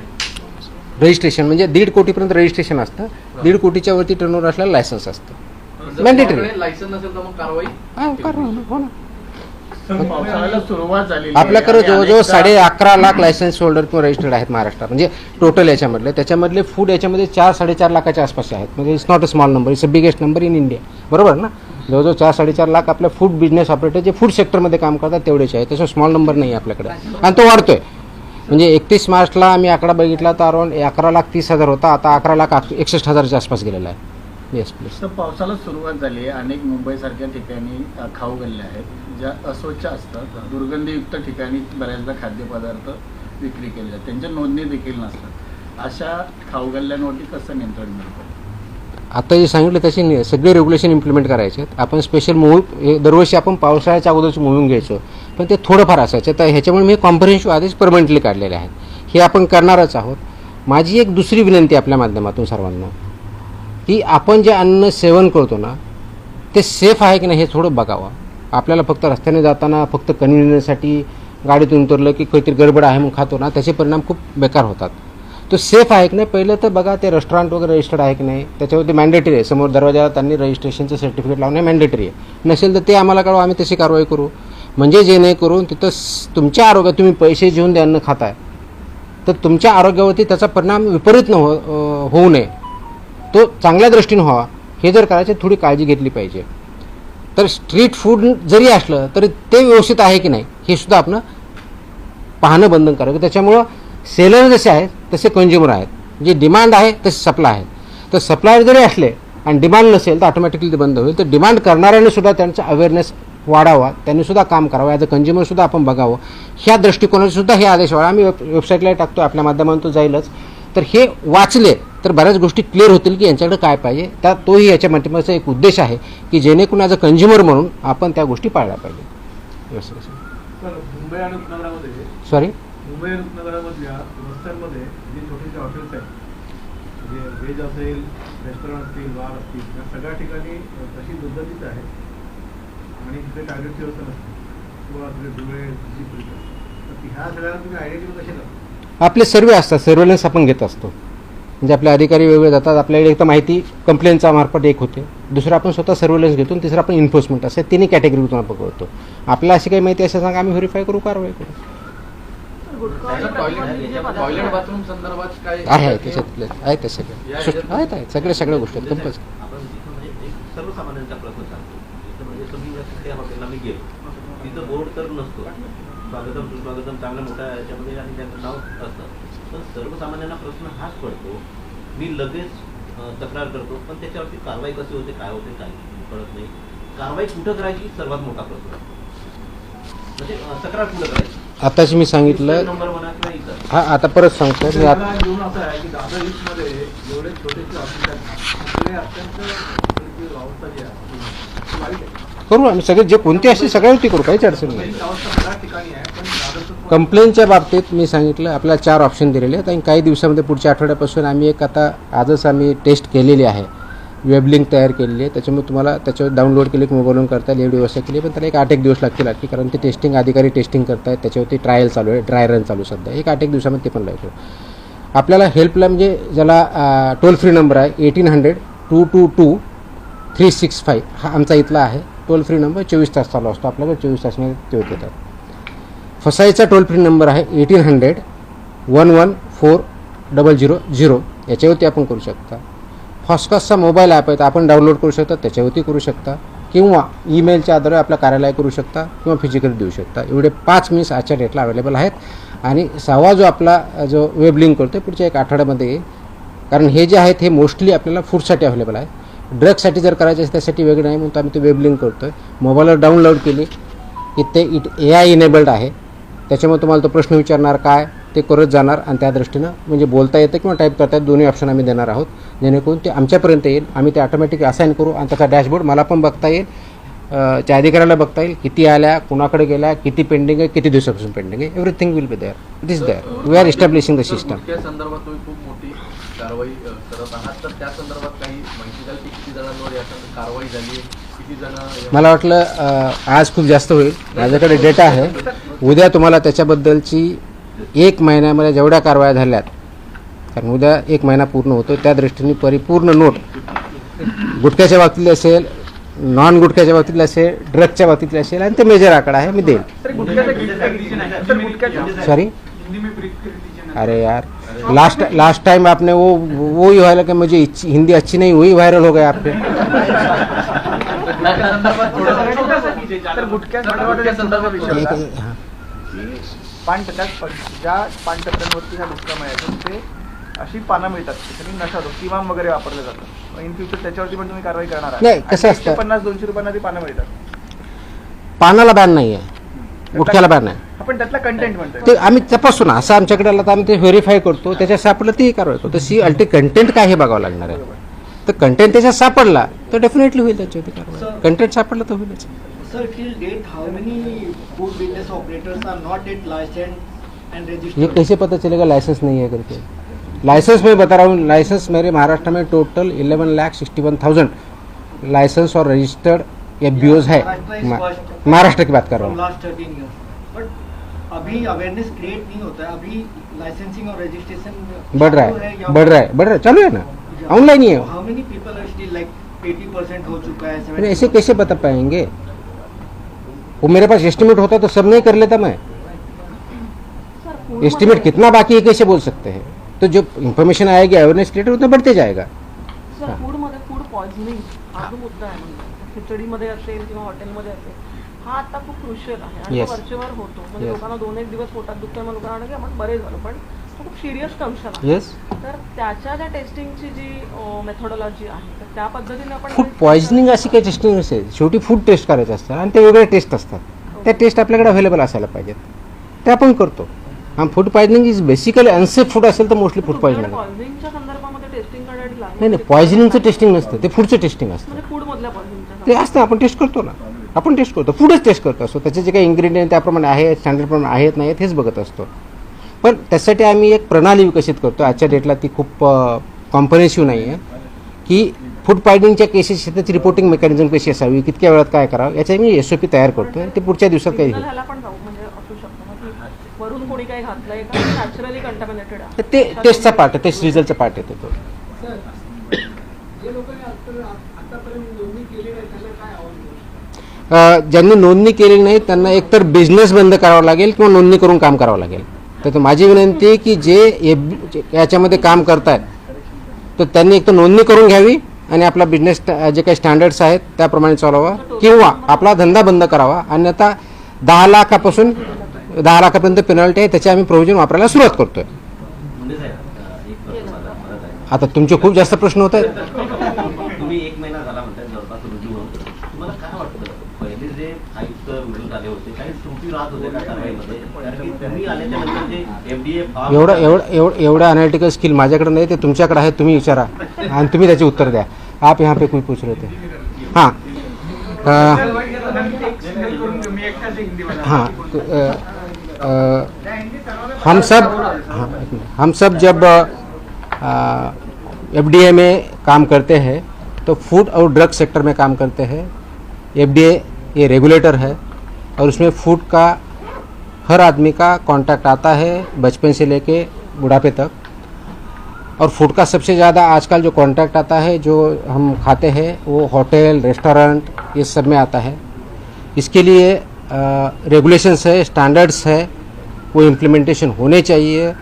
रजिस्ट्रेशन म्हणजे 1.5 कोटीपर्यंत रजिस्ट्रेशन असतं. 1.5 कोटीच्या वरती टर्नओव्हर असल्याला लायसन्स असतं. मॅन्डेटरी. लायसन नसेल तर मग कारवाई हो ना. सुरुवात झाली आपल्याकडे जवळजवळ 11.5 लाख लायसन्स होल्डर किंवा रजिस्टर्ड आहेत महाराष्ट्रात. म्हणजे टोटल त्याच्यामधले फूड याच्यामध्ये 4-4.5 लाखाच्या आसपास आहेत. म्हणजे it's not a small number, it's a biggest number in India. बरोबर ना. जवळजवळ 4-4.5 लाख आपल्या फूड बिझनेस ऑपरेटर जे फूड सेक्टरमध्ये काम करतात तेवढेच आहे. तसं स्मॉल नंबर नाही आपल्याकडे, आणि तो वाढतोय. म्हणजे 31 मार्चला आम्ही आकडा बघितला तर अराउंड 11,30,000 होता, आता 11,61,000च्या आसपास गेलेला आहे. Yes please. तर पावसाला सुरुवात झाली आहे. अनेक मुंबईसारख्या ठिकाणी खाऊ गल्ल्या आहेत ज्या अस्वच्छ असतात. दुर्गंधीयुक्त ठिकाणी बऱ्याचदा खाद्यपदार्थ विक्री केले जातात, त्यांच्या नोंदणी देखील नसतात. अशा खाऊ गल्ल्यांवरती कसं नियंत्रण मिळतं? आता जे सांगितलं तसे सगळे रेग्युलेशन इम्प्लिमेंट करायचे आहेत. आपण स्पेशल मूव्ह दरवर्षी आपण पावसाळ्याच्या अगोदरची मूव्हिंग घ्यायचो, पण ते थोडंफार असायचं. तर ह्याच्यामुळे मी कॉम्प्रिहेन्सिव्ह आदेश परमनंटली काढलेले आहेत. हे आपण करणारच आहोत. माझी एक दुसरी विनंती आपल्या माध्यमातून सर्वांना, की आपण जे अन्न सेवन करतो ना ते सेफ आहे की नाही हे थोडं बघावं. आपल्याला फक्त रस्त्याने जाताना फक्त कन्व्हिनियन्ससाठी गाडीतून उतरलं की काहीतरी गडबड आहे म्हणून खातो ना, त्याचे परिणाम खूप बेकार होतात. तो सेफ आहे की नाही पहिलं तर बघा. ते रेस्टॉरंट वगैरे रजिस्टर्ड आहे की नाही त्याच्यावरती मॅन्डेटरी आहे. समोर दरवाजाला त्यांनी रजिस्ट्रेशनचं सर्टिफिकेट लावणे मॅन्डेटरी आहे. नसेल तर ते आम्हाला कळवा, आम्ही तशी कारवाई करू. म्हणजे जेणेकरून तिथं तुमच्या आरोग्यात तुम्ही पैसे घेऊन ते अन्न खाताय तर तुमच्या आरोग्यावरती त्याचा परिणाम विपरीत होऊ नये तो चांगल्या दृष्टीने व्हावा हे जर करायचं थोडी काळजी घेतली पाहिजे. तर स्ट्रीट फूड जरी असलं तरी ते व्यवस्थित आहे की नाही हे सुद्धा आपण पाहणं बंधनकारक आहे. त्याच्यामुळं सेलर जसे आहेत तसे कंझ्युमर आहेत, जे डिमांड आहे तसे सप्लाय आहे. तर सप्लायर जरी असले आणि डिमांड नसेल तर ऑटोमॅटिकली ते बंद होईल. तर डिमांड करणाऱ्याने सुद्धा त्यांचा अवेअरनेस वाढावा, त्यांनी सुद्धा काम करावं, ॲज अ कंझ्युमर सुद्धा आपण बघावं. ह्या दृष्टिकोनाने सुद्धा हे आदेश व्हावे. आम्ही वेबसाईटला टाकतो, आपल्या माध्यमातून तो जाईलच. तर हे वाचले तर बऱ्याच गोष्टी क्लिअर होतील की यांच्याकडे काय पाहिजे. त्या तोही याच्या माध्यमाचा एक उद्देश आहे की जेणेकरून ॲज अ कंझ्युमर म्हणून आपण त्या गोष्टी पाळल्या पाहिजे. मुंबई आणि उपनगरामध्ये सॉरी मुंबई आणि उपनगरामधल्या रस्त्यांमध्ये जे छोटे हॉटेल्स आहेत, म्हणजे व्हेज असेल, रेस्टॉरंट असतील, बार असतील, या सगळ्या ठिकाणी तशी दुर्गंधीच आहे आणि तिथे टार्गेटची व्यवस्था नसते किंवा आपले धुळे तर ह्या सगळ्यांना तुम्ही आयडेंटिफाय कसे करता? आपले सर्वे असतात, सर्वेलन्स आपण घेत असतो. म्हणजे आपले अधिकारी वेगळे जातात. आपल्याकडे एक तर माहिती कंप्लेंटचा मार्फत एक होते, दुसरं आपण स्वतः सर्वेलन्स घेतो आणि तिसरं आपण इन्फोर्समेंट असते. तिन्ही कॅटेगरीतून आपण पकडतो. आपल्याला अशी काही माहिती असेल सांगा, आम्ही व्हेरीफाय करू, कारवाई करू. टॉयलेट बाथरूम संदर्भात काय आहे त्याच्यातले आहेत ते सगळे आहेत सगळ्या गोष्टी आहेत. कंपल्सरी आपण जिथं म्हणजे एक सर्वसामान्यांचा प्रश्न सांगतो. तिथं म्हणजे तुम्ही त्या हॉटेलला मी गेलो, तिथं बोर्ड तर नसतो, स्वागतम सुस्वागतम चांगल्या मोठ्या याच्यामध्ये आणि त्यांचं नाव असतं. पण सर्वसामान्यांना प्रश्न हाच पडतो, मी लगेच तक्रार करतो, पण त्याच्यावरती कारवाई कशी होते, काय होते, काय कळत नाही. कारवाई कुठं करायची सर्वात मोठा प्रश्न, म्हणजे तक्रार कुठं करायची. आताच मी सांगितलं. नंबर म्हणा किंवा इतर. हा आता परत सांगतो मी घेऊन असं आहे की दादर ईस्टमध्ये जेवढे छोटेसे हॉटेल आहेत तिकडे अत्यंत अवस्था जी आहे ती वाईट आहे. करू आम्ही सगळे जे कोणते असते सगळ्यावरती करू, काहीच अडचण नाही. ही अवस्था बऱ्याच ठिकाणी आहे, पण दादरचं कंप्लेंटच्या बाबतीत मी सांगितलं आपल्याला 4 ऑप्शन दिलेले आहेत आणि काही दिवसामध्ये पुढच्या आठवड्यापासून आम्ही एक आता आजच आम्ही टेस्ट केलेली आहे, वेब लिंक तयार केलेली आहे. त्याच्यामुळे तुम्हाला त्याच्यावर डाउनलोड केले की मोबाईलवरून करता येईल, एवढी व्यवस्था केली. पण त्याला एक 8-1 दिवस लागतील कारण ते टेस्टिंग अधिकारी टेस्टिंग करतायत, त्याच्यावरती ट्रायल चालू आहे, ड्राय रन चालू सध्या. एक 8-1 दिवसामध्ये ते पण लागतो. आपल्याला हेल्पला म्हणजे ज्याला टोल फ्री नंबर आहे 1800-222-365 हा आमचा इथला आहे. टोल फ्री नंबर 24 तास चालू असतो आपल्याकडे, 24 तासमध्ये ते येतात. फसाईचा टोल फ्री नंबर आहे 1800-114000 याच्यावरती आपण करू शकता. फॉस्कॉसचा मोबाईल ॲप आहे, तर आपण डाउनलोड करू शकता, त्याच्यावरती करू शकता किंवा ईमेलच्या आधारे आपल्या कार्यालय करू शकता किंवा फिजिकली देऊ शकता. एवढे 5 मीन्स आजच्या डेटला अवेलेबल आहेत. आणि 6वा जो आपला जो वेब लिंक करतो पुढच्या 1 आठवड्यामध्ये येईल. कारण हे जे आहेत हे मोस्टली आपल्याला फूडसाठी अवेलेबल आहे. ड्रग्ससाठी जर करायचं असेल त्यासाठी वेगळं नाही, म्हणून आम्ही ते वेब लिंक करतो आहे. मोबाईलवर डाउनलोड केली की ते AI इनेबल्ड आहे. त्याच्यामुळे तुम्हाला तो प्रश्न विचारणार काय ते करत जाणार आणि त्या दृष्टीनं म्हणजे बोलता येतं किंवा टाईप करता येतं, दोन्ही ऑप्शन आम्ही देणार आहोत जेणेकरून ते आमच्यापर्यंत येईल. आम्ही ते ऑटोमॅटिक असाईन करू आणि त्याचा डॅशबोर्ड मला पण बघता येईल, त्या अधिकाऱ्याला बघता येईल किती आल्या, कुणाकडे गेल्या, किती पेंडिंग आहे, किती दिवसापासून पेंडिंग आहे. Everything will be there. It is there. We are establishing the system. त्या संदर्भात तुम्ही खूप मोठी कारवाई करत आहात, तर त्या संदर्भात काही माहिती द्याल की किती जणांवर याच्यात कारवाई झाली, किती जण. मला वाटलं आज खूप जास्त होईल, माझ्याकडे डेटा आहे. उद्या तुम्हाला त्याच्याबद्दलची 1 महिन्यामध्ये जेवढ्या कारवाया झाल्यात, कारण उद्या 1 महिना पूर्ण होतो, त्या दृष्टीने परिपूर्ण नोट गुटख्याच्या बाबतीतली असेल, नॉन गुटख्याच्या बाबतीतली असेल, ड्रगच्या बाबतीतली असेल आणि ते मेजर आकडा आहे मी देईल. सॉरी अरे यार, लास्ट टाइम आपने वो ही वायरल, मुझे हिंदी अच्छी नहीं हुई, वायरल हो गया आपने. ज्या पानटप्प्यांवरती ह्या दुष्काळ आहे ते अशी पानं मिळतात, त्याच्यानी नशा होतो, किमाम वगैरे वापरले जातात. इन फ्युचर त्याच्यावरती पण तुम्ही कारवाई करणार आहात. नाही, कसं असतं, 150-200 रुपयांना ती पानं मिळतात. पानाला बॅन नाही आहे, गुटख्याला बॅन आहे. आपण त्यातला कंटेंट म्हणतो ते आम्ही तपासू ना, असं आमच्याकडे आलं तर आम्ही ते व्हेरीफाय करतो, त्याच्यात सापडलं तेही कारवाई करतो. सी कंटेंट काय हे बघावं लागणार आहे. तर कंटेंट त्याच्यात सापडला तर डेफिनेटली होईल त्याच्यावरती कारवाई. कंटेंट सापडलं तर होईलच. Sir, till date, how many food business operators are not yet licensed and registered? ये कैसे पता चलेगा लाइसेंस नहीं है करके? लाइसेंस मैं बता रहा हूँ, लाइसेंस मेरे महाराष्ट्र में टोटल 11,61,000 लाइसेंस और रजिस्टर्ड FBOs है. महाराष्ट्र की बात कर रहा हूँ. Last 13 years. But अभी अवेयरनेस क्रिएट नहीं होता है, अभी लाइसेंसिंग और रजिस्ट्रेशन बढ़ रहा है, चालू है ना, ऑनलाइन ही है. How many people are still like 80% हो चुका है, 70%? ऐसे कैसे बता पाएंगे? वो मेरे पास एस्टिमेट होता तो सब नहीं कर लेता मैं. एस्टिमेट कितना बाकी है कैसे बोल सकते हैं? तो जो इन्फॉर्मेशन आएगी, अवेयरनेस क्रिएट उतना बढ़ते जाएगा. सर फूडमध्ये फूड पॉइझनिंग हा जो मुद्दा आहे म्हणजे खिचडीमध्ये असेल किंवा हॉटेलमध्ये असेल हा आता खूप क्रुशियल आहे आणि Yes. तो वरचेवर होतो म्हणजे Yes. लोकांना 2-1 दिवस पोटात दुखतोय मग लोकांना वाटतं की आपण बरे झालो पण तो खूप सिरियस कंडिशन आहे. येस. तर त्याच्या ज्या टेस्टिंगची जी मेथोडॉलॉजी आहे तर त्या पद्धतीने आपण फूड पॉयझनिंग अशी काही टेस्टिंग नसते. शेवटी फूड टेस्ट करायचं असतं आणि ते वेगळे टेस्ट असतात. त्या टेस्ट आपल्याकडे अवेलेबल असायला पाहिजेत. ते आपण करतो. Food poisoning is basically unsafe food असेल तर मोस्टली फूड पॉयझनिंग. पॉइझनिंगच्या संदर्भामध्ये टेस्टिंग करण्यासाठी नाही नाही, पॉयझनिंगचं टेस्टिंग नसतं, ते फूडचं टेस्टिंग असतं. म्हणजे फूड मधल्या पॉइझनिंगच्या ते असतं, आपण टेस्ट करतो ना, आपण टेस्ट करतो, फूडच टेस्ट करतो असतो. त्याचे जे काही इन्ग्रेडियंट त्याप्रमाणे आहेत, स्टँडर्डप्रमाणे आहेत नाही आहेत हेच बघत असतो. पण त्यासाठी आम्ही एक प्रणाली विकसित करतो. आजच्या डेटला ती खूप कॉम्प्रिहेन्सिव्ह नाही आहे की फूड पॉयझनिंगच्या केसेस त्याची रिपोर्टिंग मेकॅनिझम कशी असावी, कितक्या वेळात काय करावं याचा मी SOP तयार करतो. ते पुढच्या दिवसात काही सिग्नल ह्याला पण जाऊ म्हणजे असू शकतं ना की वरून कोणी काही घातलंय का नॅचरली कंटामिनेटेड आहे ते टेस्टचा पार्ट आहे, टेस्ट रिझल्टचा पार्ट येतो तो. ज्यांनी नोंदणी केलेली नाही त्यांना एकतर बिझनेस बंद करावा लागेल किंवा नोंदणी करून काम करावं लागेल. तर माझी विनंती आहे की जे याच्यामध्ये काम करतायत तर त्यांनी एक तर नोंदणी करून घ्यावी आणि आपला बिझनेस जे काही स्टँडर्ड्स आहेत त्याप्रमाणे चालवावा किंवा आपला धंदा बंद करावा. अन्यथा 10 लाखापासून 10 लाखापर्यंत पेनल्टी आहे, त्याची आम्ही प्रोव्हिजन वापरायला सुरुवात करतोय. मुंडे साहेब एक प्रश्न माझा परत आहे. आता तुमचे खूप जास्त प्रश्न होत आहेत. तुम्ही 1 महिना झाला म्हणताय जवळपास रुजू होऊन. तुम्हाला काय वाटतं पहिले जे आयुक्त रुजू झाले होते काही त्रुटी राहत होते का कारवाईमध्ये? कारण की तुम्ही आल्याच्या नंतर जे FDA एवढं अनालिटिकल स्किल माझ्याकडे नाही, ते तुमच्याकडे आहे. तुम्ही विचारा आणि तुम्ही त्याचे उत्तर द्या. आप यहाँ पे कोई पूछ रहे थे. हाँ हाँ हम सब जब FDA में काम करते हैं तो फूड और ड्रग सेक्टर में काम करते हैं. FDA ये रेगुलेटर है और उसमें फूड का हर आदमी का कांटेक्ट आता है बचपन से लेके बुढ़ापे तक. और फूड का सबसे ज़्यादा आजकल जो कांटेक्ट आता है जो हम खाते हैं वो होटल रेस्टोरेंट ये सब में आता है. इसके लिए रेगुलेशंस है, स्टैंडर्ड्स है, वो इम्प्लीमेंटेशन होने चाहिए.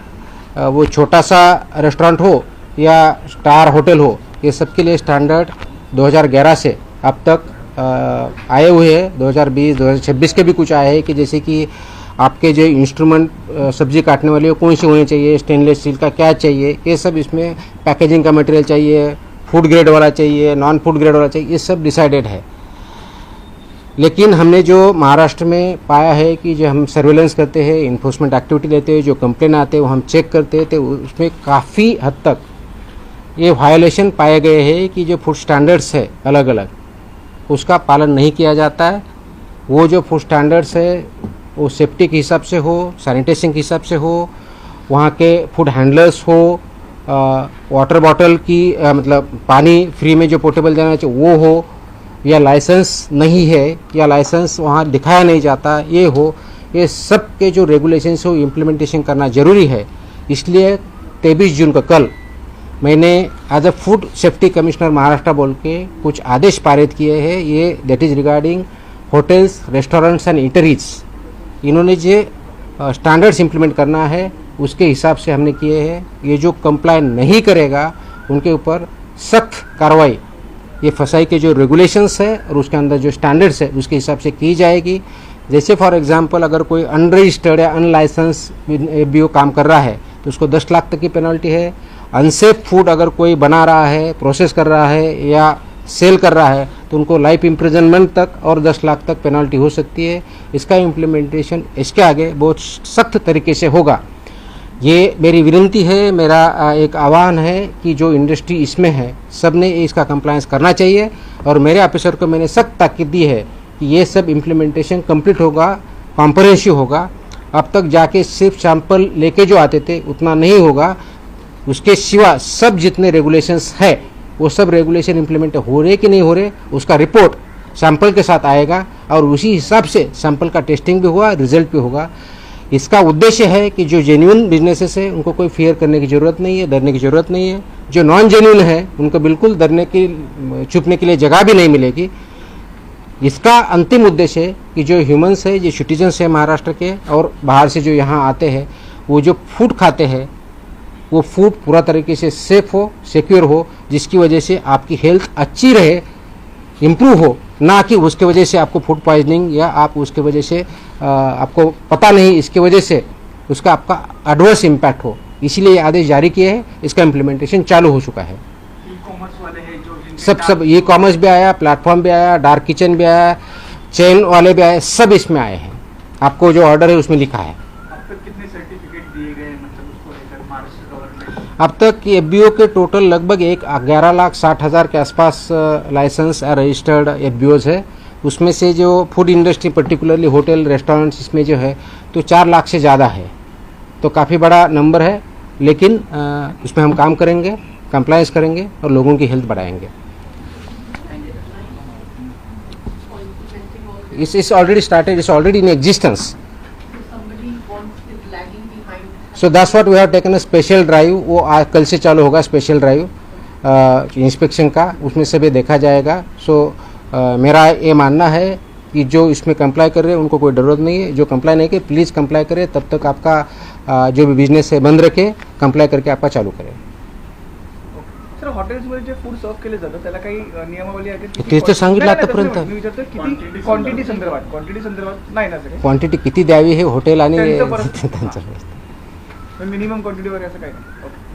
वो छोटा सा रेस्टोरेंट हो या स्टार होटल हो, ये सब के लिए स्टैंडर्ड 2011 से अब तक आए हुए हैं. 2020 2026 के भी कुछ आए हैं कि जैसे कि आपके जो इंस्ट्रूमेंट सब्जी काटने वाले कौन से होने चाहिए, स्टेनलेस स्टील का क्या चाहिए, ये सब इसमें पैकेजिंग का मटेरियल चाहिए, फूड ग्रेड वाला चाहिए, नॉन फूड ग्रेड वाला चाहिए, ये सब डिसाइडेड है. लेकिन हमने जो महाराष्ट्र में पाया है कि जो हम सर्वेलेंस करते हैं, इन्फोर्समेंट एक्टिविटी लेते हैं, जो कंप्लेन आते हैं वो हम चेक करते हैं, तो उसमें काफ़ी हद तक ये वायोलेशन पाए गए हैं कि जो फूड स्टैंडर्ड्स है अलग अलग उसका पालन नहीं किया जाता है. वो जो फूड स्टैंडर्ड्स है वो सेफ्टी के हिसाब से हो, सैनिटेशन के हिसाब से हो, वहाँ के फूड हैंडलर्स हो, वाटर बॉटल की मतलब पानी फ्री में जो पोर्टेबल देना चाहिए वो हो, या लाइसेंस नहीं है या लाइसेंस वहाँ दिखाया नहीं जाता ये हो, ये सब के जो रेगुलेशंस हो इम्प्लीमेंटेशन करना ज़रूरी है. इसलिए 23 जून को कल मैंने as a food safety commissioner Maharashtra बोल के कुछ आदेश पारित किए हैं. ये that is regarding hotels restaurants and eateries. इन्होंने जो स्टैंडर्ड्स इम्प्लीमेंट करना है उसके हिसाब से हमने किए हैं. ये जो कंप्लाई नहीं करेगा उनके ऊपर सख्त कार्रवाई ये फसाई के जो रेगुलेशंस है और उसके अंदर जो स्टैंडर्ड्स है उसके हिसाब से की जाएगी. जैसे फॉर एग्जांपल अगर कोई अनरजिस्टर्ड या अनलाइसेंस BO काम कर रहा है तो उसको 10 लाख तक की पेनल्टी है. अनसेफ फूड अगर कोई बना रहा है, प्रोसेस कर रहा है या सेल कर रहा है तो उनको लाइफ इम्प्रिजनमेंट तक और 10 लाख तक पेनल्टी हो सकती है. इसका इम्प्लीमेंटेशन इसके आगे बहुत सख्त तरीके से होगा. ये मेरी विनती है, मेरा एक आह्वान है कि जो इंडस्ट्री इसमें है सब ने इसका कंप्लायंस करना चाहिए. और मेरे ऑफिसर को मैंने सख्त ताकीद दी है कि ये सब इम्प्लीमेंटेशन कंप्लीट होगा, कॉम्प्रिहेंसिव होगा. अब तक जाके सिर्फ सैंपल लेके जो आते थे उतना नहीं होगा. उसके सिवा सब जितने रेगुलेशंस है वो सब रेगुलेशन इम्प्लीमेंट हो रहे कि नहीं हो रहे उसका रिपोर्ट सैंपल के साथ आएगा और उसी हिसाब से सैंपल का टेस्टिंग भी होगा, रिजल्ट भी होगा. इसका उद्देश्य है कि जो जेन्युइन बिजनेसेस है उनको कोई फियर करने की ज़रूरत नहीं है, डरने की ज़रूरत नहीं है. जो नॉन जेन्युइन है उनको बिल्कुल डरने की छुपने के लिए जगह भी नहीं मिलेगी. इसका अंतिम उद्देश्य है कि जो ह्यूमंस है, जो सिटीजन्स है महाराष्ट्र के और बाहर से जो यहाँ आते हैं वो जो फूड खाते हैं वो फूड पूरा तरीके से सेफ हो, सिक्योर हो, जिसकी वजह से आपकी हेल्थ अच्छी रहे, इम्प्रूव हो, ना कि उसके वजह से आपको फूड पॉइजनिंग या आप उसके वजह से आपको पता नहीं, इसके वजह से उसका आपका एडवर्स इम्पैक्ट हो। इसीलिए ये आदेश जारी किए हैं, इसका इम्प्लीमेंटेशन चालू हो चुका है। ई-कॉमर्स वाले हैं जो सब ई कॉमर्स भी आया, प्लेटफॉर्म भी आया, डार्क किचन भी आया, चेन वाले भी आए, सब इसमें आए हैं। आपको जो ऑर्डर है उसमें लिखा है। अब तक कितने सर्टिफिकेट दिए गए मतलब उसको लेकर महाराष्ट्र गवर्नमेंट? अब तक एफबीओ के टोटल लगभग 11,60,000 के आसपास लाइसेंस रजिस्टर्ड एफबीओज है। उसमें से जो food industry particularly hotel restaurants इसमें जो है तो 4 लाख से ज़्यादा है, तो काफ़ी बड़ा नंबर है। लेकिन उसमें हम काम करेंगे, कंप्लायंस करेंगे और लोगों की हेल्थ बढ़ाएंगे। It's already started, it's already in existence. So that's what we have taken a special drive, वो आज कल से चालू होगा स्पेशल ड्राइव इंस्पेक्शन का, उसमें सभी देखा जाएगा। सो मेरा ये मानना है कि जो इसमें कंप्लाई कर रहे हैं उनको कोई ज़रूरत नहीं है, जो कंप्लाई नहीं करे प्लीज़ कंप्लाई करें, तब तक आपका जो भी बिजनेस है बंद रखे, कंप्लाई करके आपका चालू करें। सर हॉटेल्समध्ये जे फूड सर्व केले जातं त्याला काही नियमावली आहे का? तेच तर सांगितलं नाही, नाही, आतापर्यंत. मी विचारतोय किती क्वांटिटी संदर्भात नाही ना सर? क्वांटिटी किती द्यावी हे हॉटेल आणि त्यांचं परत- त्यांचं मिनिमम क्वांटिटी वगैरे असं काही नाही. ओके.